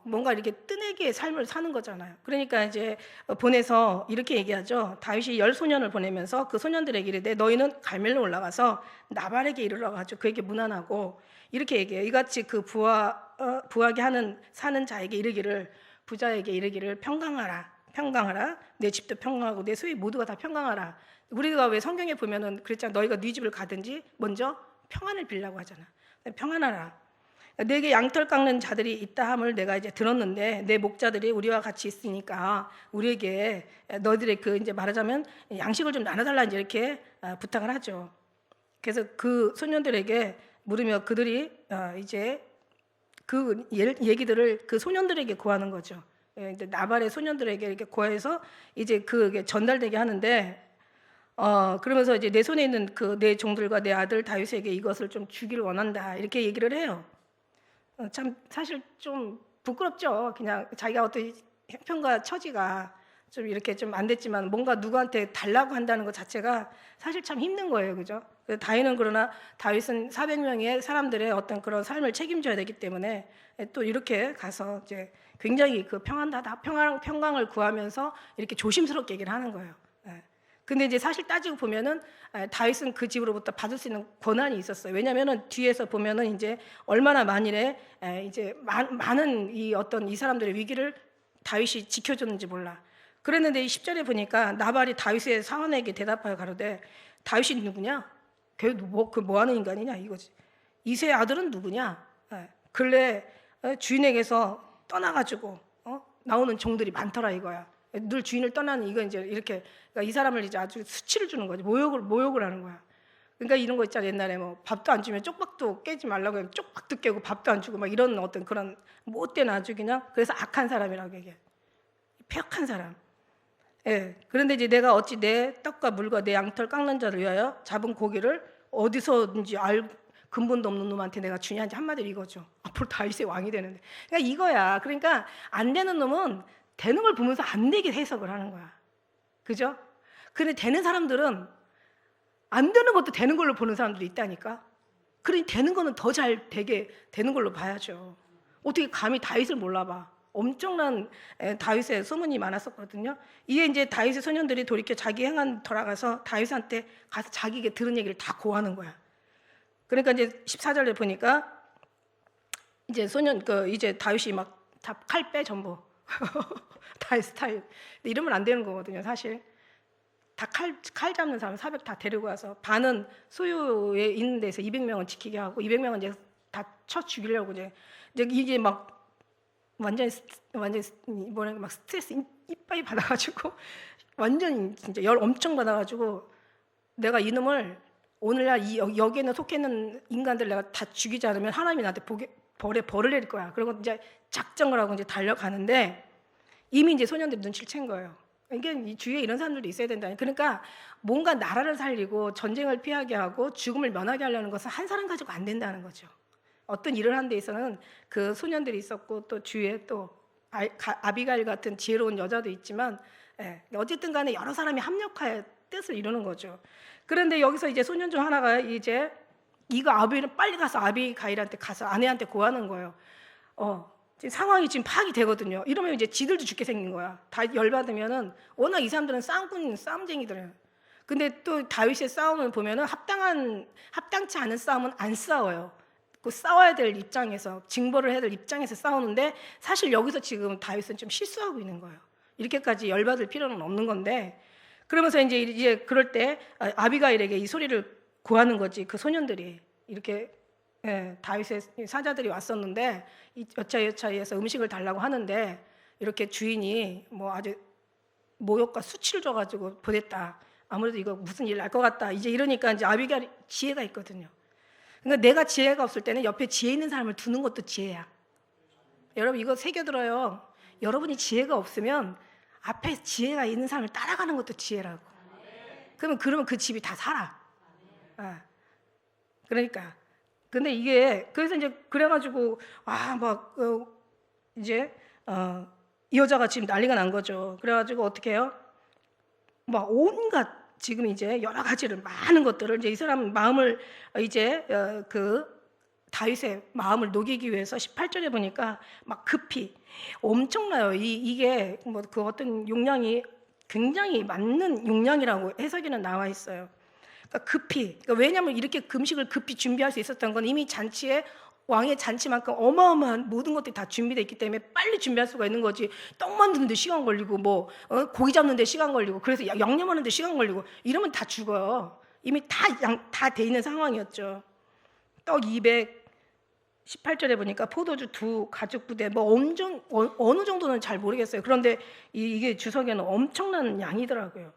뭔가 이렇게 뜨내기의 삶을 사는 거잖아요. 그러니까 이제 보내서 이렇게 얘기하죠. 다윗이 10소년을 보내면서 그 소년들에게 이르되 너희는 갈멜로 올라가서 나발에게 이르러 가지고 그에게 문안하고, 이렇게 얘기해요. 이같이 부하게 사는 자에게 이르기를, 부자에게 이르기를 평강하라. 평강하라. 내 집도 평강하고 내 소유 모두가 다 평강하라. 우리가 왜 성경에 보면은 그랬잖아. 너희가 네 집을 가든지 먼저 평안을 빌라고 하잖아. 평안하라. 내게 양털 깎는 자들이 있다 함을 내가 이제 들었는데 내 목자들이 우리와 같이 있으니까 우리에게 너희들의 그 이제 말하자면 양식을 좀 나눠달라 이제 이렇게 부탁을 하죠. 그래서 그 소년들에게 물으며 그들이 이제 그 얘기들을 그 소년들에게 구하는 거죠. 이제 나발의 소년들에게 이렇게 구해서 이제 그게 전달되게 하는데 그러면서 이제 내 손에 있는 그 내 종들과 내 아들 다윗에게 이것을 좀 주기를 원한다 이렇게 얘기를 해요. 참 사실 좀 부끄럽죠. 그냥 자기가 어떤 형편과 처지가 좀 이렇게 좀 안 됐지만 뭔가 누구한테 달라고 한다는 것 자체가 사실 참 힘든 거예요, 그죠? 다윗은 그러나 다윗은 400명의 사람들의 어떤 그런 삶을 책임져야 되기 때문에 또 이렇게 가서 이제 굉장히 그 평강을 구하면서 이렇게 조심스럽게 얘기를 하는 거예요. 근데 이제 사실 따지고 보면은 다윗은 그 집으로부터 받을 수 있는 권한이 있었어요. 왜냐하면은 뒤에서 보면은 이제 얼마나 만일에 이제 많은 이 어떤 이 사람들의 위기를 다윗이 지켜줬는지 몰라. 그랬는데 이 10절에 보니까 나발이 다윗의 사원에게 대답하여 가로되 다윗이 누구냐? 뭐 하는 인간이냐 이거지. 이새의 아들은 누구냐? 근래 주인에게서 떠나가지고 나오는 종들이 많더라 이거야. 늘 주인을 떠나는 이거 이제 이렇게 그러니까 이 사람을 이제 아주 수치를 주는 거지. 모욕을 하는 거야. 그러니까 이런 거 있잖아. 옛날에 뭐 밥도 안 주면 쪽박도 깨지 말라고 하면 쪽박도 깨고 밥도 안 주고 막 이런 어떤 그런 못된 아주 그냥 그래서 악한 사람이라고 얘기해. 폐역한 사람. 예. 그런데 이제 내가 어찌 내 떡과 물과 내 양털 깎는 자를 위하여 잡은 고기를 어디서든지 근본도 없는 놈한테 내가 주냐 이제 한마디로 이거죠. 앞으로 다윗의 왕이 되는데. 그러니까 이거야. 그러니까 안 되는 놈은 되는 걸 보면서 안 되게 해석을 하는 거야. 그죠? 근데 되는 사람들은 안 되는 것도 되는 걸로 보는 사람들이 있다니까. 그러니 되는 거는 더 잘 되게 되는 걸로 봐야죠. 어떻게 감히 다윗을 몰라봐. 엄청난 다윗의 소문이 많았었거든요. 이에 이제 다윗의 소년들이 돌이켜 자기 행한 돌아가서 다윗한테 가서 자기에게 들은 얘기를 다 고하는 거야. 그러니까 이제 14절에 보니까 이제 이제 다윗이 막 다 칼 빼 전부. 다윗 스타일. 근데 이러면 안 되는 거거든요, 사실. 다 칼 잡는 사람 400 다 데리고 와서 반은 소유에 있는 데서 200명은 지키게 하고 200명은 이제 다 쳐 죽이려고 이제 이게 막 완전 뭐랄까 막 스트레스 이빨이 받아가지고 완전 진짜 열 엄청 받아가지고 내가 이놈을 오늘날 여기에는 속해 있는 인간들 내가 다 죽이지 않으면 하나님이 나한테 벌을 내릴 거야. 그리고 이제 작정을 하고 이제 달려가는데 이미 이제 소년들이 눈치를 챈 거예요. 이게 이 주위에 이런 사람들도 있어야 된다. 그러니까 뭔가 나라를 살리고 전쟁을 피하게 하고 죽음을 면하게 하려는 것은 한 사람 가지고 안 된다는 거죠. 어떤 일을 하는 데 있어서는 그 소년들이 있었고 또 주위에 또 아비가일 같은 지혜로운 여자도 있지만 어쨌든 간에 여러 사람이 합력하여 뜻을 이루는 거죠. 그런데 여기서 이제 소년 중 하나가 이제 이거 아비는 빨리 가서 아비가일한테 가서 아내한테 고하는 거예요. 지금 상황이 지금 파악이 되거든요. 이러면 이제 지들도 죽게 생긴 거야. 다 열받으면은 워낙 이 사람들은 싸움쟁이들이에요. 근데 또 다윗의 싸움을 보면은 합당치 않은 싸움은 안 싸워요. 그 싸워야 될 입장에서 징벌을 해야 될 입장에서 싸우는데 사실 여기서 지금 다윗은 좀 실수하고 있는 거예요. 이렇게까지 열받을 필요는 없는 건데 그러면서 이제 그럴 때 아비가일에게 이 소리를 구하는 거지. 그 소년들이 이렇게 다윗의 사자들이 왔었는데 여차여차해서 음식을 달라고 하는데 이렇게 주인이 뭐 아주 모욕과 수치를 줘가지고 보냈다. 아무래도 이거 무슨 일 날 것 같다. 이제 이러니까 이제 아비가일이 지혜가 있거든요. 그러니까 내가 지혜가 없을 때는 옆에 지혜 있는 사람을 두는 것도 지혜야. 여러분 이거 새겨들어요. 여러분이 지혜가 없으면 앞에 지혜가 있는 사람을 따라가는 것도 지혜라고. 그러면 그 집이 다 살아. 그러니까. 근데 이게 그래서 이제 그래가지고 이제 이 여자가 지금 난리가 난 거죠. 그래가지고 어떻게 해요? 막 온갖 지금 이제 여러 가지를 많은 것들을 이제 이 사람 마음을 이제 그 다윗의 마음을 녹이기 위해서 18절에 보니까 막 급히 엄청나요. 이게 뭐 그 어떤 용량이 굉장히 맞는 용량이라고 해석에는 나와 있어요. 그러니까 급히. 그러니까 왜냐하면 이렇게 금식을 급히 준비할 수 있었던 건 이미 잔치에 왕의 잔치만큼 어마어마한 모든 것들이 다 준비되어 있기 때문에 빨리 준비할 수가 있는 거지. 떡 만드는데 시간 걸리고 뭐 고기 잡는데 시간 걸리고 그래서 양념하는데 시간 걸리고 이러면 다 죽어요. 이미 다 돼 있는 상황이었죠. 떡 200, 18절에 보니까 포도주 2 가죽 부대 뭐 엄청 어느 정도는 잘 모르겠어요. 그런데 이게 주석에는 엄청난 양이더라고요.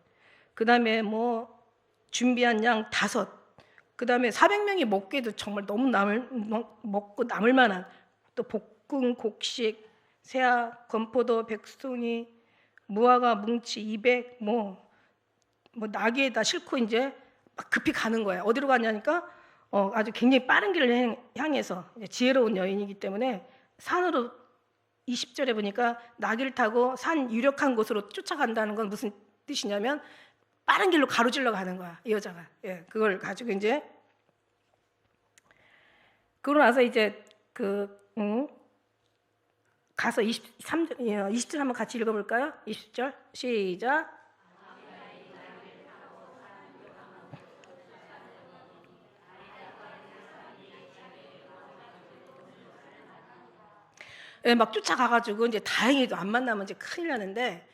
그다음에 뭐 준비한 양 5. 그다음에 400명이 먹기에도 정말 너무 먹고 남을 만한 또 볶음 곡식, 새아, 건포도, 백송이, 무화과 뭉치 200 뭐 나귀에다 싣고 이제 막 급히 가는 거예요. 어디로 가냐니까 아주 굉장히 빠른 길을 향해서 지혜로운 여인이기 때문에 산으로 20절에 보니까 나귀를 타고 산 유력한 곳으로 쫓아간다는 건 무슨 뜻이냐면 빠른 길로 가로질러 가는 거야, 이 여자가. 예, 그걸 가지고 이제 그러고 나서 이제 가서 20절 한번 같이 읽어볼까요? 20절 시작. 예, 막 쫓아가가지고 이제 다행히도 안 만나면 이제 큰일 나는데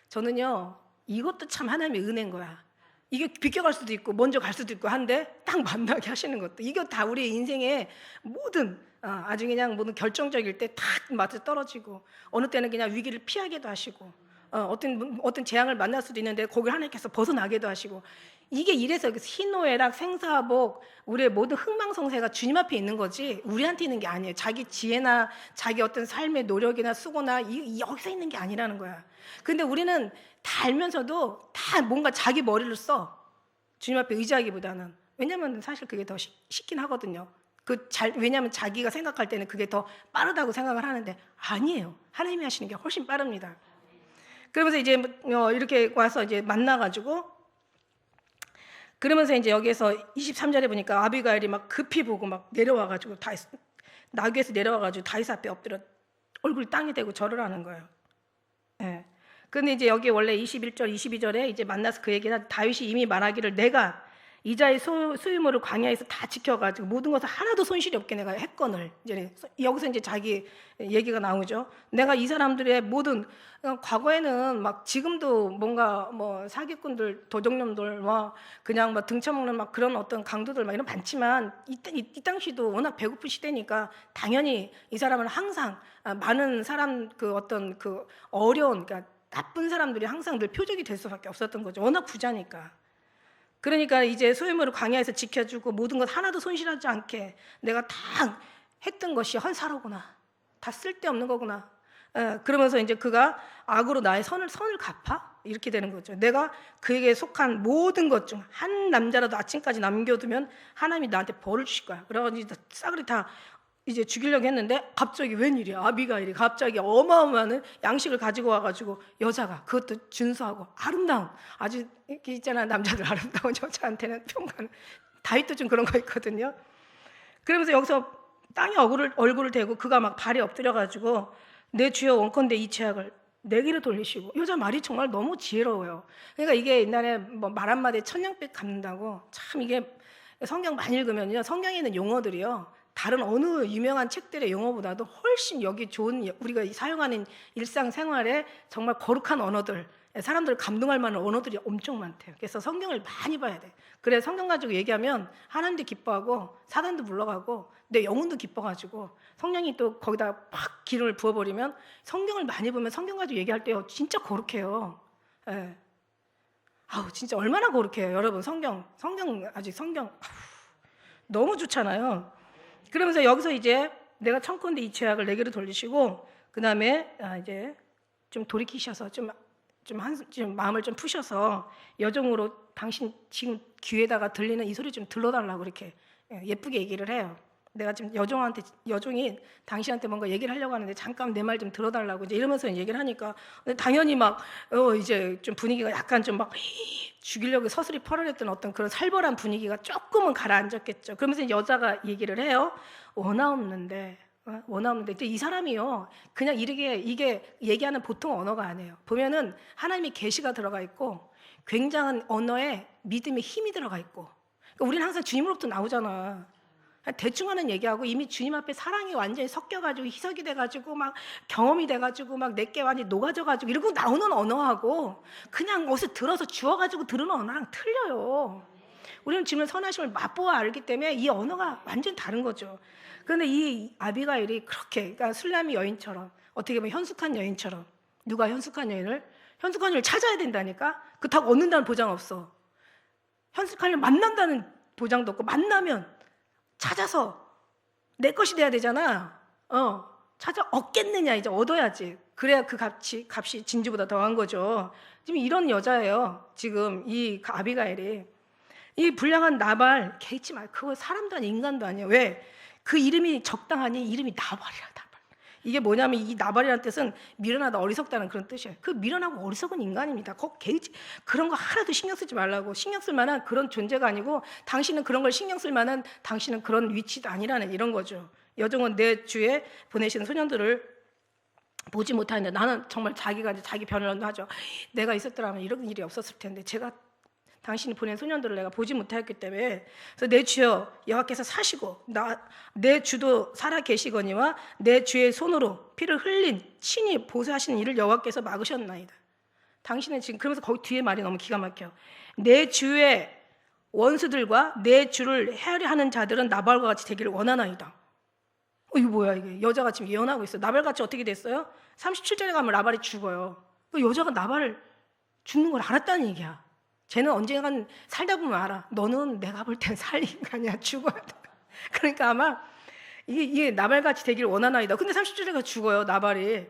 저는요 이것도 참 하나님의 은혜인 거야. 이게 비껴갈 수도 있고 먼저 갈 수도 있고 한데 딱 만나게 하시는 것도 이게 다 우리 인생의 모든 아주 그냥 모든 결정적일 때 딱 맞아 떨어지고 어느 때는 그냥 위기를 피하게도 하시고 어떤 재앙을 만날 수도 있는데 거기를 하나님께서 벗어나게도 하시고 이게 이래서 희노애락 생사복 우리의 모든 흥망성쇠가 주님 앞에 있는 거지 우리한테 있는 게 아니에요. 자기 지혜나 자기 어떤 삶의 노력이나 수고나 여기서 있는 게 아니라는 거야. 근데 우리는 다 알면서도 다 뭔가 자기 머리를 써. 주님 앞에 의지하기보다는. 왜냐면 사실 그게 더 쉽긴 하거든요. 왜냐면 자기가 생각할 때는 그게 더 빠르다고 생각을 하는데 아니에요. 하나님이 하시는 게 훨씬 빠릅니다. 그러면서 이제 이렇게 와서 이제 만나가지고 그러면서 이제 여기에서 23절에 보니까 아비가일이 막 급히 보고 막 내려와가지고 나귀에서 내려와가지고 다윗 앞에 엎드려 얼굴이 땅에 대고 절을 하는 거예요. 예. 근데 이제 여기 원래 21절, 22절에 이제 만나서 그 얘기는 다윗이 이미 말하기를 내가 이자의 소유물을 광야에서 다 지켜가지고 모든 것을 하나도 손실이 없게 내가 했거늘. 이제 여기서 이제 자기 얘기가 나오죠. 내가 이 사람들의 모든 과거에는 막 지금도 뭔가 뭐 사기꾼들, 도적놈들, 뭐 그냥 막 등쳐먹는 막 그런 어떤 강도들 막 이런 많지만 이 당시도 워낙 배고픈 시대니까 당연히 이 사람은 항상 많은 사람 그 어떤 그 어려운 그러니까 나쁜 사람들이 항상 늘 표적이 될 수밖에 없었던 거죠. 워낙 부자니까. 그러니까 이제 소유물을 광야에서 지켜주고 모든 것 하나도 손실하지 않게 내가 다 했던 것이 헛사로구나. 다 쓸데없는 거구나. 그러면서 이제 그가 악으로 나의 선을 갚아? 이렇게 되는 거죠. 내가 그에게 속한 모든 것 중 한 남자라도 아침까지 남겨두면 하나님이 나한테 벌을 주실 거야. 그래가지고 싸그리 다 이제 죽이려고 했는데 갑자기 웬일이야. 아비가일이 갑자기 어마어마한 양식을 가지고 와가지고 여자가 그것도 준수하고 아름다운 아주 이렇게 있잖아 남자들 아름다운 여자한테는 평가는 다윗도 좀 그런 거 있거든요. 그러면서 여기서 땅에 얼굴을 대고 그가 막 발에 엎드려가지고 내 주여 원컨대 이 죄악을 내게로 돌리시고 여자 말이 정말 너무 지혜로워요. 그러니까 이게 옛날에 뭐 말 한마디에 천냥백 갚는다고 참 이게 성경 많이 읽으면요 성경에 있는 용어들이요 다른 어느 유명한 책들의 용어보다도 훨씬 여기 좋은 우리가 사용하는 일상생활에 정말 거룩한 언어들 사람들을 감동할 만한 언어들이 엄청 많대요. 그래서 성경을 많이 봐야 돼. 그래 성경 가지고 얘기하면 하나님도 기뻐하고 사단도 물러가고 내 영혼도 기뻐가지고 성령이 또 거기다 팍 기름을 부어버리면 성경을 많이 보면 성경 가지고 얘기할 때 진짜 거룩해요. 예. 아우 진짜 얼마나 거룩해요 여러분. 성경 아직 성경 너무 좋잖아요. 그러면서 여기서 이제 내가 청컨대 이 죄악을 내게로 돌리시고 그 다음에 이제 좀 돌이키셔서 좀 마음을 좀 푸셔서 여종으로 당신 지금 귀에다가 들리는 이 소리 좀 들러달라고 이렇게 예쁘게 얘기를 해요. 내가 지금 여종이 당신한테 뭔가 얘기를 하려고 하는데 잠깐 내 말 좀 들어달라고 이제 이러면서 얘기를 하니까 당연히 막 이제 좀 분위기가 약간 좀 막 죽이려고 서슬이 펄어냈던 어떤 그런 살벌한 분위기가 조금은 가라앉았겠죠. 그러면서 여자가 얘기를 해요. 원하옵는데 이 사람이요 그냥 이게 얘기하는 보통 언어가 아니에요. 보면은 하나님의 계시가 들어가 있고 굉장한 언어에 믿음의 힘이 들어가 있고 그러니까 우리는 항상 주님으로부터 나오잖아. 대충 하는 얘기하고 이미 주님 앞에 사랑이 완전히 섞여가지고 희석이 돼가지고 막 경험이 돼가지고 막 내게 완전히 녹아져가지고 이러고 나오는 언어하고 그냥 어디서 들어서 주워가지고 들은 언어랑 틀려요. 우리는 주님의 선하심을 맛보아 알기 때문에 이 언어가 완전히 다른 거죠. 그런데 이 아비가일이 그렇게, 그러니까 술람이 여인처럼, 어떻게 보면 현숙한 여인처럼, 누가 현숙한 여인을? 현숙한 여인을 찾아야 된다니까? 그렇다고 얻는다는 보장 없어. 현숙한 여인을 만난다는 보장도 없고, 만나면 찾아서 내 것이 돼야 되잖아. 찾아 얻겠느냐, 이제 얻어야지. 그래야 그 값이 진주보다 더한 거죠. 지금 이런 여자예요. 지금 이 아비가일이. 이 불량한 나발 개의치 말. 그거 사람도 아니 인간도 아니에요. 왜? 그 이름이 적당하니 이름이 나발이라. 나발. 이게 뭐냐면 이 나발이라는 뜻은 미련하다 어리석다는 그런 뜻이에요. 그 미련하고 어리석은 인간입니다. 개의치 그런 거 하나도 신경 쓰지 말라고. 신경 쓸 만한 그런 존재가 아니고 당신은 그런 걸 신경 쓸 만한 당신은 그런 위치도 아니라는 이런 거죠. 여종은 내 주에 보내신 소년들을 보지 못하는데 나는 정말 자기가 이제 자기 변론도 하죠. 내가 있었더라면 이런 일이 없었을 텐데 제가 당신이 보낸 소년들을 내가 보지 못하였기 때문에 그래서 내 주여 여호와께서 사시고 내 주도 살아 계시거니와 내 주의 손으로 피를 흘린 친히 보수하시는 일을 여호와께서 막으셨나이다. 당신은 지금 그러면서 거기 뒤에 말이 너무 기가 막혀. 내 주의 원수들과 내 주를 헤아려 하는 자들은 나발과 같이 되기를 원하나이다. 이거 뭐야 이게. 여자가 지금 예언하고 있어. 나발같이 어떻게 됐어요? 37절에 가면 나발이 죽어요. 여자가 나발을 죽는 걸 알았다는 얘기야. 쟤는 언젠간 살다 보면 알아. 너는 내가 볼 땐 살 인간이야. 죽어야 돼. 그러니까 아마 이게 나발같이 되기를 원하나이다. 근데 30절에 죽어요. 나발이.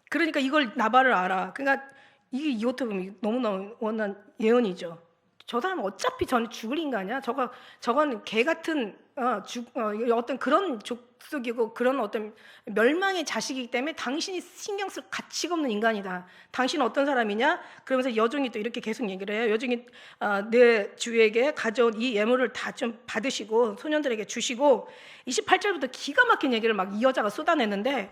그러니까 이걸 나발을 알아. 그러니까 이것도 너무너무 원한 예언이죠. 저 사람은 어차피 저는 죽을 인간이야. 저건 개 같은 어떤 그런 족속이고 그런 어떤 멸망의 자식이기 때문에 당신이 신경 쓸 가치가 없는 인간이다. 당신은 어떤 사람이냐? 그러면서 여종이 또 이렇게 계속 얘기를 해요. 여종이 내 주에게 가져온 이 예물을 다 좀 받으시고 소년들에게 주시고 28절부터 기가 막힌 얘기를 막 이 여자가 쏟아내는데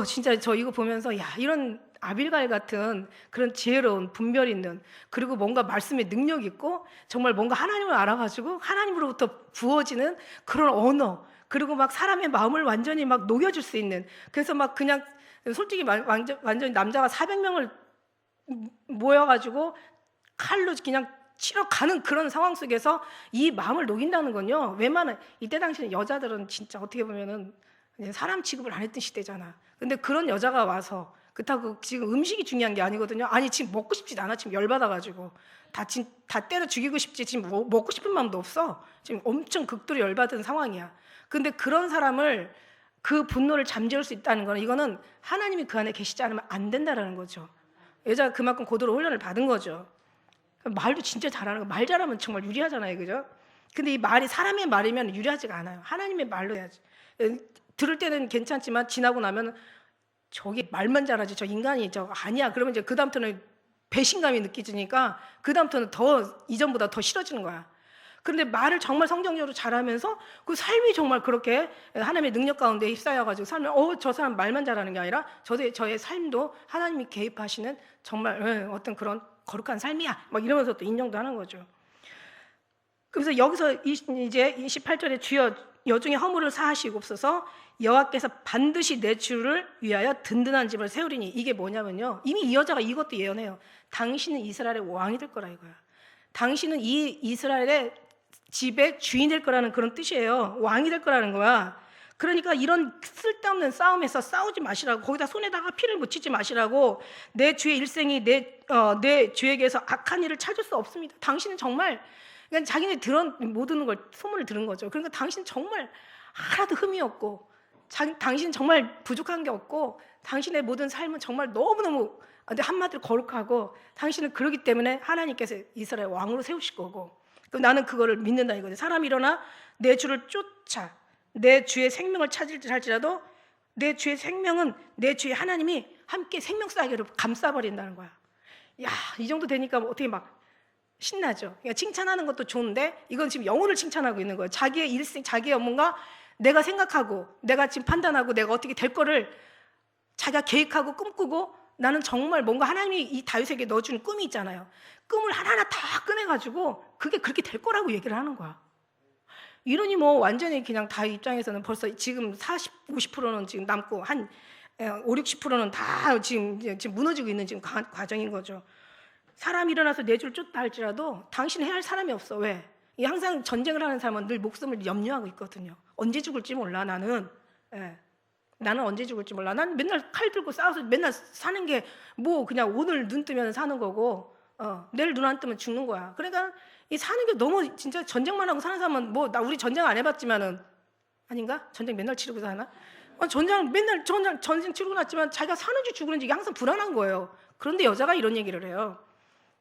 진짜 저 이거 보면서 야 이런 아빌가일 같은 그런 지혜로운 분별 있는 그리고 뭔가 말씀에 능력 있고 정말 뭔가 하나님을 알아가지고 하나님으로부터 부어지는 그런 언어 그리고 막 사람의 마음을 완전히 막 녹여줄 수 있는 그래서 막 그냥 솔직히 완전히 남자가 400명을 모여가지고 칼로 그냥 치러 가는 그런 상황 속에서 이 마음을 녹인다는 건요. 웬만한 이때 당시는 여자들은 진짜 어떻게 보면은 사람 취급을 안 했던 시대잖아. 근데 그런 여자가 와서 그렇다고 지금 음식이 중요한 게 아니거든요. 아니 지금 먹고 싶지 않아. 지금 열받아가지고 다 때려 죽이고 싶지 지금 먹고 싶은 마음도 없어. 지금 엄청 극도로 열받은 상황이야. 근데 그런 사람을 그 분노를 잠재울 수 있다는 거는 이거는 하나님이 그 안에 계시지 않으면 안 된다라는 거죠. 여자가 그만큼 고도로 훈련을 받은 거죠. 말도 진짜 잘하는 거. 말 잘하면 정말 유리하잖아요, 그죠? 근데 이 말이 사람의 말이면 유리하지가 않아요. 하나님의 말로 해야지. 들을 때는 괜찮지만 지나고 나면 저기 말만 잘하지 저 인간이 저 아니야. 그러면 이제 그 다음부터는 배신감이 느껴지니까 그 다음부터는 더 이전보다 더 싫어지는 거야. 그런데 말을 정말 성경적으로 잘하면서 그 삶이 정말 그렇게 하나님의 능력 가운데 휩싸여가지고 살면 저 사람 말만 잘하는 게 아니라 저의 삶도 하나님이 개입하시는 정말 어떤 그런 거룩한 삶이야. 막 이러면서 또 인정도 하는 거죠. 그래서 여기서 이제 28절에 주여 여종의 허물을 사하시옵소서 여호와께서 반드시 내 주를 위하여 든든한 집을 세우리니 이게 뭐냐면요. 이미 이 여자가 이것도 예언해요. 당신은 이스라엘의 왕이 될 거라 이거야. 당신은 이 이스라엘의 집의 주인 될 거라는 그런 뜻이에요. 왕이 될 거라는 거야. 그러니까 이런 쓸데없는 싸움에서 싸우지 마시라고 거기다 손에다가 피를 묻히지 마시라고 내 주의 일생이 내 주에게서 악한 일을 찾을 수 없습니다. 당신은 정말 그러니까 자기네 못 듣는 걸 소문을 들은 거죠. 그러니까 당신 정말 하나도 흠이 없고 당신 정말 부족한 게 없고 당신의 모든 삶은 정말 너무너무 한마디로 거룩하고 당신은 그러기 때문에 하나님께서 이스라엘 왕으로 세우실 거고 그럼 나는 그거를 믿는다 이거죠. 사람이 일어나 내 주를 쫓아 내 주의 생명을 찾을지라도 내 주의 생명은 내 주의 하나님이 함께 생명싸개로 감싸버린다는 거야. 야, 이 정도 되니까 어떻게 막 신나죠. 그러니까 칭찬하는 것도 좋은데 이건 지금 영혼을 칭찬하고 있는 거예요. 자기의 일생, 자기의 뭔가 내가 생각하고 내가 지금 판단하고 내가 어떻게 될 거를 자기가 계획하고 꿈꾸고 나는 정말 뭔가 하나님이 이 다윗에게 넣어준 꿈이 있잖아요. 꿈을 하나하나 다 꺼내가지고 그게 그렇게 될 거라고 얘기를 하는 거야. 이러니 뭐 완전히 그냥 다윗 입장에서는 벌써 지금 40, 50%는 지금 남고 한 5, 60%는 다 지금 무너지고 있는 지금 과정인 거죠. 사람이 일어나서 내 줄 쫓다 할지라도 당신 해야 할 사람이 없어. 왜? 이 항상 전쟁을 하는 사람은 늘 목숨을 염려하고 있거든요. 언제 죽을지 몰라 나는. 예. 나는 언제 죽을지 몰라. 난 맨날 칼 들고 싸워서 맨날 사는 게 뭐 그냥 오늘 눈 뜨면 사는 거고 내일 눈 안 뜨면 죽는 거야. 그러니까 이 사는 게 너무 진짜 전쟁만 하고 사는 사람은 뭐 나 우리 전쟁 안 해봤지만은 아닌가? 전쟁 맨날 치르고 사나? 전쟁 맨날 전쟁 치르고 났지만 자기가 사는지 죽는지 이게 항상 불안한 거예요. 그런데 여자가 이런 얘기를 해요.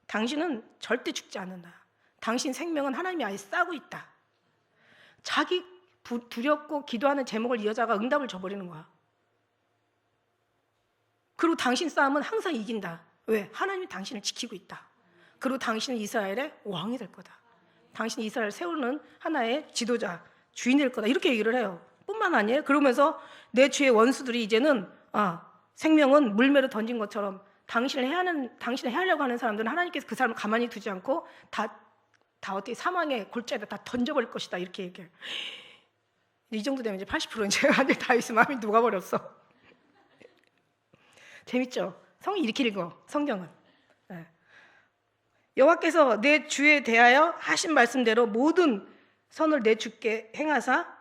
당신은 절대 죽지 않는다. 당신 생명은 하나님이 아예 싸고 있다. 자기 두렵고 기도하는 제목을 이 여자가 응답을 줘버리는 거야. 그리고 당신 싸움은 항상 이긴다. 왜? 하나님이 당신을 지키고 있다. 그리고 당신은 이스라엘의 왕이 될 거다. 당신이 이스라엘을 세우는 하나의 지도자, 주인이 될 거다. 이렇게 얘기를 해요. 뿐만 아니에요. 그러면서 내 주의 원수들이 이제는 생명은 물매로 던진 것처럼 당신을 해하려고 하는 사람들은 하나님께서 그 사람을 가만히 두지 않고 다 어떻게 사망의 골짜기에 다 던져버릴 것이다. 이렇게 얘기해요. 이 정도 되면 이제 80% 이제 완전 다윗의 마음이 녹아버렸어. 재밌죠? 성이 이렇게 읽어. 성경은. 네. 여호와께서 내 주에 대하여 하신 말씀대로 모든 선을 내 주께 행하사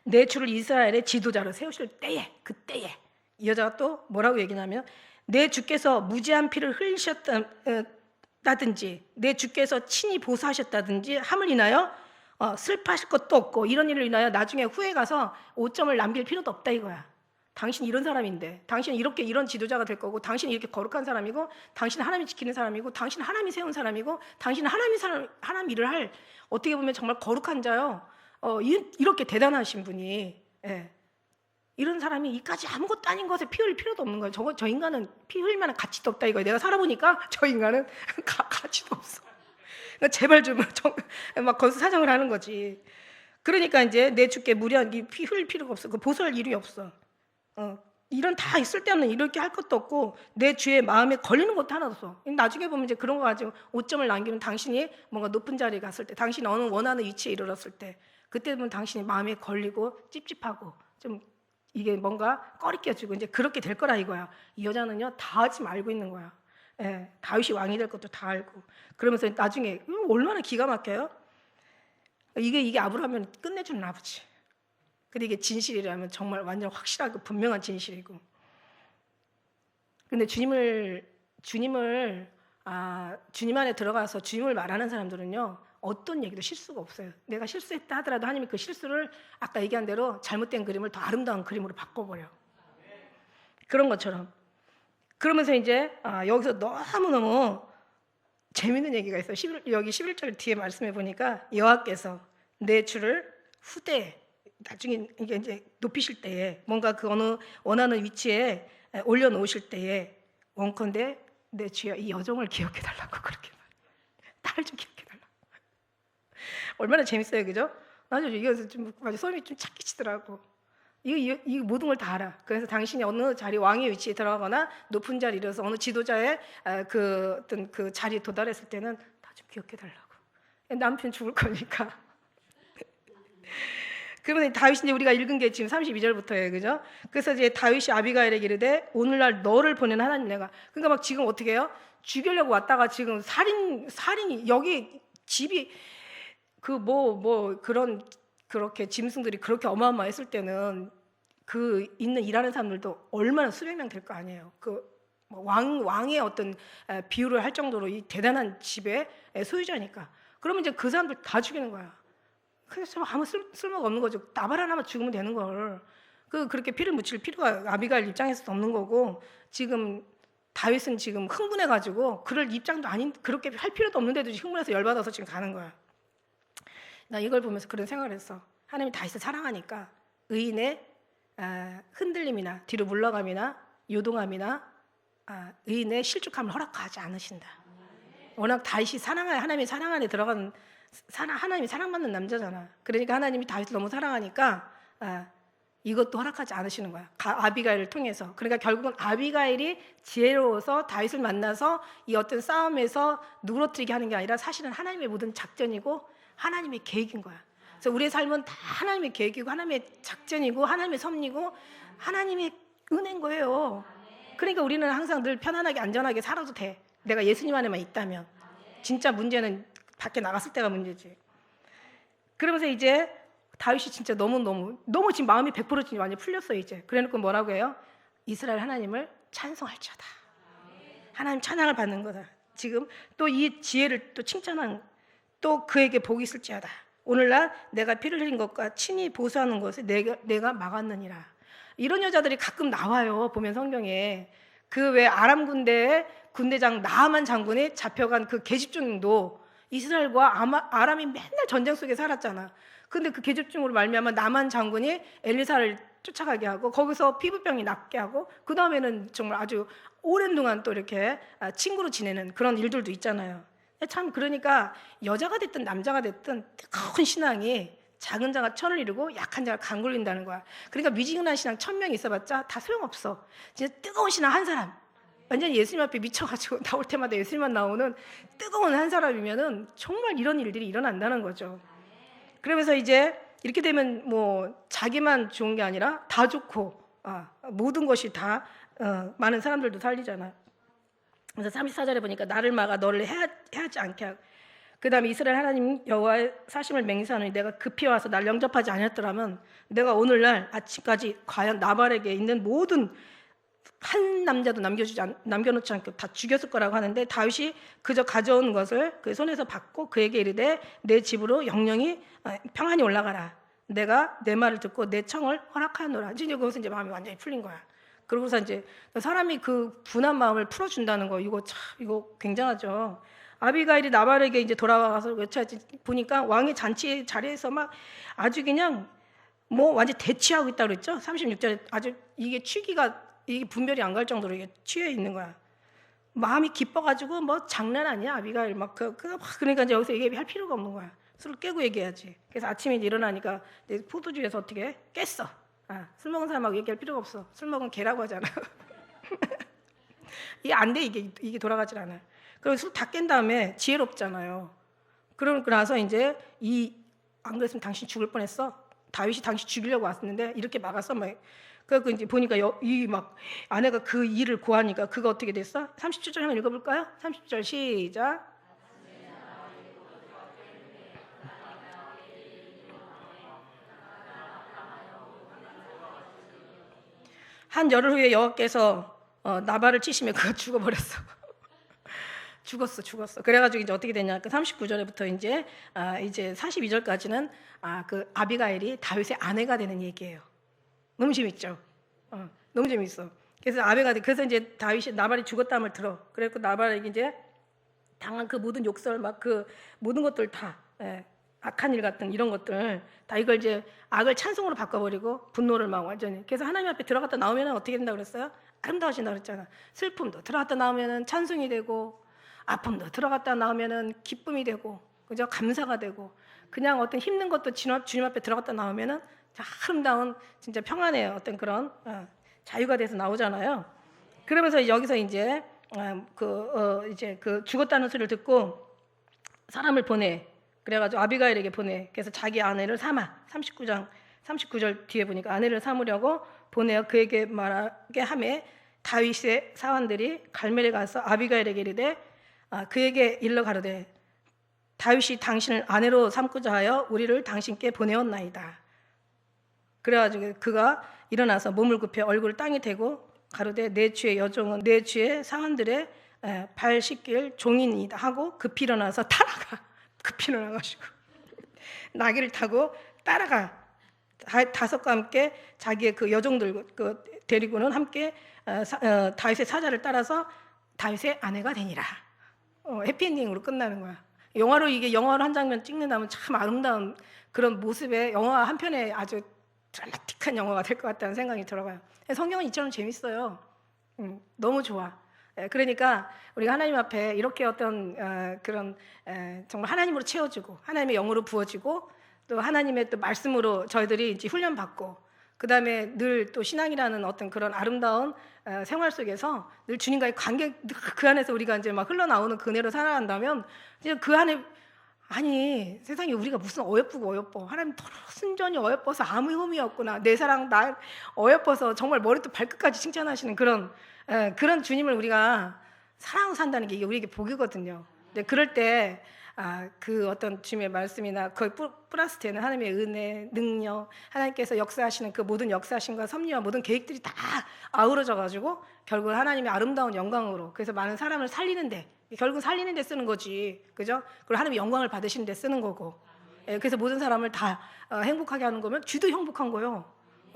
내 주를 이스라엘의 지도자로 세우실 때에 그때에 이 여자가 또 뭐라고 얘기냐면 내 주께서 무지한 피를 흘리셨다든지 내 주께서 친히 보수하셨다든지 함을 인하여 슬퍼하실 것도 없고 이런 일을 인하여 나중에 후에 가서 오점을 남길 필요도 없다 이거야. 당신 이런 사람인데 당신은 이렇게 이런 지도자가 될 거고 당신은 이렇게 거룩한 사람이고 당신은 하나님이 지키는 사람이고 당신은 하나님이 세운 사람이고 당신은 하나님 일을 할 어떻게 보면 정말 거룩한 자요. 이렇게 대단하신 분이 이런 사람이 이까지 아무것도 아닌 것에 피 흘릴 필요도 없는 거예요. 저 인간은 피 흘릴 만한 가치도 없다 이거예요. 내가 살아보니까 저 인간은 가치도 없어. 그러니까 제발 좀 막 거기서 사정을 하는 거지. 그러니까 이제 내 주께 무리한 피 흘릴 필요가 없어. 그 보수할 일이 없어. 이런 다 쓸데없는 이렇게 할 것도 없고 내 주의 마음에 걸리는 것도 하나도 없어. 나중에 보면 이제 그런 거 가지고 오점을 남기면 당신이 뭔가 높은 자리에 갔을 때 당신이 어느 원하는 위치에 이르렀을 때 그때 보면 당신이 마음에 걸리고 찝찝하고 좀 이게 뭔가 꺼리껴지고 이제 그렇게 될 거라 이거야. 이 여자는요 다 지금 알고 있는 거야. 다윗이 왕이 될 것도 다 알고 그러면서 나중에 얼마나 기가 막혀요. 이게 아브라함은 끝내주는 아버지. 근데 이게 진실이라면 정말 완전 확실하고 분명한 진실이고. 근데 주님 안에 들어가서 주님을 말하는 사람들은요 어떤 얘기도 실수가 없어요. 내가 실수했다 하더라도 하나님이 그 실수를 아까 얘기한 대로 잘못된 그림을 더 아름다운 그림으로 바꿔버려. 그런 것처럼. 그러면서 이제 여기서 너무너무 재밌는 얘기가 있어요. 여기 11절 뒤에 말씀해 보니까 여호와께서 내 주를 후대에 나중에 이게 이제 높이실 때에 뭔가 그 어느 원하는 위치에 올려놓으실 때에 원컨대 내 주여 이 여종을 기억해달라고 그렇게 말해요. 나를 좀 기억해달라고. 얼마나 재밌어요, 그죠? 나도 이거 좀 소름이 좀 착 끼치더라고. 이거 모든 걸 다 알아. 그래서 당신이 어느 자리 왕의 위치에 들어가거나 높은 자리에 이르러서 어느 지도자의 어떤 그 자리에 도달했을 때는 다 좀 기억해달라고. 남편 죽을 거니까. 그러면 다윗이 이제 우리가 읽은 게 지금 32절부터예요, 그죠? 그래서 이제 다윗이 아비가일에게 이르되 오늘날 너를 보낸 하나님 내가. 그러니까 막 지금 어떻게 해요? 죽이려고 왔다가 지금 살인이 여기 집이 그렇게 짐승들이 그렇게 어마어마했을 때는 그 있는 일하는 사람들도 얼마나 수백 명 될 거 아니에요. 그 왕의 어떤 비유를 할 정도로 이 대단한 집의 소유자니까. 그러면 이제 그 사람들 다 죽이는 거야. 그래서 아무 쓸모가 없는 거죠. 나발 하나만 죽으면 되는 걸. 그렇게 피를 묻힐 필요가 아비가일 입장에서도 없는 거고 지금 다윗은 지금 흥분해가지고 그럴 입장도 아닌 그렇게 할 필요도 없는데도 흥분해서 열받아서 지금 가는 거야. 나 이걸 보면서 그런 생각을 했어. 하나님이 다윗을 사랑하니까 의인의 흔들림이나 뒤로 물러감이나 요동함이나 의인의 실족함을 허락하지 않으신다. 워낙 다윗이 하나님의 사랑 안에 들어간 하나님이 사랑받는 남자잖아. 그러니까 하나님이 다윗을 너무 사랑하니까 이것도 허락하지 않으시는 거야. 아비가일을 통해서. 그러니까 결국은 아비가일이 지혜로워서 다윗을 만나서 이 어떤 싸움에서 누그러뜨리게 하는 게 아니라 사실은 하나님의 모든 작전이고 하나님의 계획인 거야. 그래서 우리의 삶은 다 하나님의 계획이고 하나님의 작전이고 하나님의 섭리고 하나님의 은혜인 거예요. 그러니까 우리는 항상 늘 편안하게 안전하게 살아도 돼. 내가 예수님 안에만 있다면. 진짜 문제는 밖에 나갔을 때가 문제지. 그러면서 이제 다윗이 진짜 너무 지금 마음이 100% 지금 완전히 풀렸어요 이제. 그래놓고 뭐라고 해요? 이스라엘 하나님을 찬송할지어다. 하나님 찬양을 받는 거다. 지금 또 이 지혜를 또 칭찬한, 또 그에게 복이 있을지어다. 오늘날 내가 피를 흘린 것과 친히 보수하는 것을 내가 막았느니라. 이런 여자들이 가끔 나와요. 보면 성경에 그 왜 아람 군대의 군대장 나아만 장군이 잡혀간 그 계집종도 이스라엘과 아람이 맨날 전쟁 속에 살았잖아. 근데 그 계집종으로 말미암아 나만 장군이 엘리사를 쫓아가게 하고 거기서 피부병이 낫게 하고 그 다음에는 정말 아주 오랜 동안 또 이렇게 친구로 지내는 그런 일들도 있잖아요. 참 그러니까 여자가 됐든 남자가 됐든 뜨거운 신앙이 작은 자가 천을 이루고 약한 자가 강 굴린다는 거야. 그러니까 미지근한 신앙 1000명 있어봤자 다 소용없어. 진짜 뜨거운 신앙 한 사람, 완전히 예수님 앞에 미쳐가지고 나올 때마다 예수님만 나오는 뜨거운 한 사람이면은 정말 이런 일들이 일어난다는 거죠. 그러면서 이제 이렇게 되면 뭐 자기만 좋은 게 아니라 다 좋고 모든 것이 다 많은 사람들도 살리잖아. 그래서 34절에 보니까 나를 막아 너를 해하지 않게 하고, 그 다음에 이스라엘 하나님 여호와의 사심을 맹세하노니 내가 급히 와서 날 영접하지 않았더라면 내가 오늘날 아침까지 과연 나발에게 있는 모든 한 남자도 남겨놓지 않고 다 죽였을 거라고 하는데, 다윗이 그저 가져온 것을 그 손에서 받고 그에게 이르되 내 집으로 영영이 평안히 올라가라. 내가 내 말을 듣고 내 청을 허락하노라. 이제 거기서 이제 마음이 완전히 풀린 거야. 그러고서 이제 사람이 그 분한 마음을 풀어준다는 거, 이거 이거 굉장하죠. 아비가일이 나발에게 이제 돌아와서 외쳐야지 보니까 왕의 잔치 자리에서 막 아주 그냥 뭐 완전 대취하고 있다고 그랬죠. 36절에 아주 이게 이게 분별이 안 갈 정도로 이게 취해 있는 거야. 마음이 기뻐가지고 뭐 장난 아니야. 아비가일 그러니까 이제 여기서 얘기할 필요가 없는 거야. 술을 깨고 얘기해야지. 그래서 아침에 이제 일어나니까 포도주에서 어떻게 해? 깼어. 술 먹은 사람하고 얘기할 필요가 없어. 술 먹은 개라고 하잖아. 이게 안 돼. 이게 돌아가질 않아요. 그리고 술 다 깬 다음에 지혜롭잖아요. 그러고 나서 이제 안 그랬으면 당신 죽을 뻔했어. 다윗이 당신 죽이려고 왔는데 이렇게 막았어. 그래서 이제 보니까 막 아내가 그 일을 고하니까 그거 어떻게 됐어? 37절 한번 읽어볼까요? 30절 시작. 한 열흘 후에 여호와께서 나발을 치시며 그가 죽어버렸어. 죽었어. 그래가지고 이제 어떻게 됐냐? 그 39절부터 이제 42절까지는 그 아비가일이 다윗의 아내가 되는 얘기예요. 너무 재밌죠? 너무 재밌어. 그래서 이제 다윗이 나발이 죽었다함을 들어. 그래서 나발에게 이제 당한 그 모든 욕설 그 모든 것들 다 악한 일 같은 이런 것들 다 이걸 이제 악을 찬송으로 바꿔버리고 분노를 막 완전히. 그래서 하나님 앞에 들어갔다 나오면 어떻게 된다고 그랬어요? 아름다워진다고 그랬잖아. 슬픔도 들어갔다 나오면 찬송이 되고, 아픔도 들어갔다 나오면 기쁨이 되고, 그죠? 감사가 되고, 그냥 어떤 힘든 것도 주님 앞에 들어갔다 나오면 아름다운 진짜 평안의 어떤 그런 자유가 돼서 나오잖아요. 그러면서 여기서 이제 그 죽었다는 소리를 듣고 사람을 보내. 그래가지고 아비가일에게 보내. 그래서 자기 아내를 삼아. 39절 뒤에 보니까 아내를 삼으려고 보내어 그에게 말하게 하매 다윗의 사환들이 갈멜에 가서 아비가일에게 이르되 그에게 일러 가로되 다윗이 당신을 아내로 삼고자 하여 우리를 당신께 보내었나이다. 그래가지고 그가 일어나서 몸을 굽혀 얼굴을 땅에 대고 가로되 내 주의 여종은 내 주의 사환들의 발 씻길 종이니이다 하고 급히 일어나서 따라가. 급히 일어나가지고 나귀를 타고 따라가. 다섯과 함께 자기의 그 여종들 데리고는 함께 다윗의 사자를 따라서 다윗의 아내가 되니라. 해피엔딩으로 끝나는 거야. 영화로 한 장면 찍는다면 참 아름다운 그런 모습의 영화 한 편에 아주 드라마틱한 영화가 될 것 같다는 생각이 들어가요. 성경은 이처럼 재밌어요. 너무 좋아. 그러니까 우리가 하나님 앞에 이렇게 어떤 그런 정말 하나님으로 채워지고 하나님의 영으로 부어지고 또 하나님의 또 말씀으로 저희들이 이제 훈련받고 그 다음에 늘 또 신앙이라는 어떤 그런 아름다운 생활 속에서 늘 주님과의 관계 그 안에서 우리가 이제 막 흘러나오는 그 은혜로 살아간다면 이제 그 안에 아니 세상에 우리가 무슨 어여쁘고 어여뻐. 하나님 순전히 어여뻐서 아무 흠이 없구나. 내 사랑 나 어여뻐서 정말 머리부터 발끝까지 칭찬하시는 그런 주님을 우리가 사랑하고 산다는 게 이게 우리에게 복이거든요. 근데 그럴 때 그 어떤 주님의 말씀이나 거의 플러스 되는 하나님의 은혜, 능력, 하나님께서 역사하시는 그 모든 역사하심과 섭리와 모든 계획들이 다 아우러져 가지고 결국 하나님의 아름다운 영광으로, 그래서 많은 사람을 살리는데, 결국 살리는 데 쓰는 거지, 그죠? 그리고 하나님의 영광을 받으시는 데 쓰는 거고, 그래서 모든 사람을 다 행복하게 하는 거면 쥐도 행복한 거예요.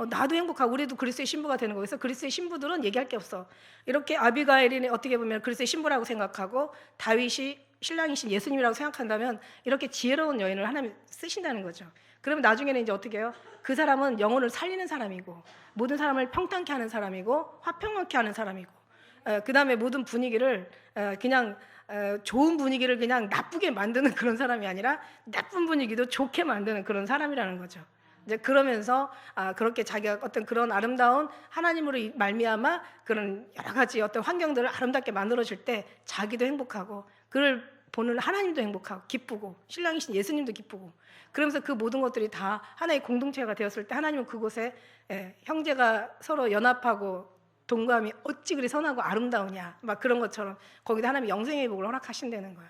나도 행복하고 우리도 그리스도의 신부가 되는 거예요. 그래서 그리스도의 신부들은 얘기할 게 없어. 이렇게 아비가일이 어떻게 보면 그리스도의 신부라고 생각하고 다윗이 신랑이신 예수님이라고 생각한다면 이렇게 지혜로운 여인을 하나님 쓰신다는 거죠. 그러면 나중에는 이제 어떻게 해요? 그 사람은 영혼을 살리는 사람이고 모든 사람을 평탄케 하는 사람이고 화평하게 하는 사람이고, 그 다음에 모든 분위기를 그냥 좋은 분위기를 그냥 나쁘게 만드는 그런 사람이 아니라 나쁜 분위기도 좋게 만드는 그런 사람이라는 거죠. 이제 그러면서 그렇게 자기가 어떤 그런 아름다운 하나님으로 말미암아 그런 여러 가지 어떤 환경들을 아름답게 만들어줄 때 자기도 행복하고 그를 보는 하나님도 행복하고 기쁘고 신랑이신 예수님도 기쁘고, 그러면서 그 모든 것들이 다 하나의 공동체가 되었을 때 하나님은 그곳에 형제가 서로 연합하고 동감이 어찌 그리 선하고 아름다우냐, 막 그런 것처럼 거기다 하나님이 영생의 복을 허락하신다는 거야.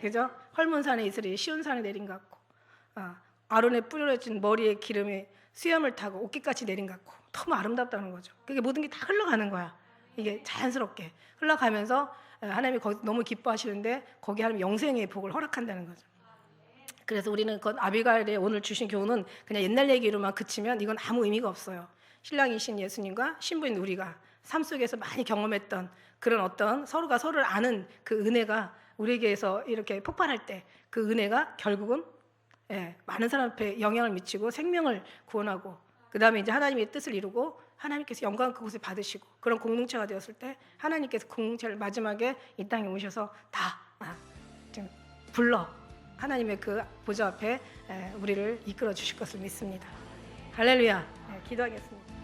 그죠? 헐몬산에 이슬이 시온산에 내린 것 같고, 아론에 뿌려진 머리에 기름이 수염을 타고 옷깃같이 내린 것 같고 너무 아름답다는 거죠. 그게 모든 게 다 흘러가는 거야. 이게 자연스럽게 흘러가면서 하나님이 거기 너무 기뻐하시는데 거기 하나님 영생의 복을 허락한다는 거죠. 그래서 우리는 그 아비가일의 오늘 주신 교훈은 그냥 옛날 얘기로만 그치면 이건 아무 의미가 없어요. 신랑이신 예수님과 신부인 우리가 삶 속에서 많이 경험했던 그런 어떤 서로가 서로를 아는 그 은혜가 우리에게서 이렇게 폭발할 때 그 은혜가 결국은 많은 사람 앞에 영향을 미치고 생명을 구원하고, 그 다음에 이제 하나님의 뜻을 이루고 하나님께서 영광 그곳에 받으시고 그런 공동체가 되었을 때 하나님께서 공동체를 마지막에 이 땅에 오셔서 다 불러 하나님의 그 보좌 앞에 우리를 이끌어 주실 것을 믿습니다. 할렐루야. 기도하겠습니다.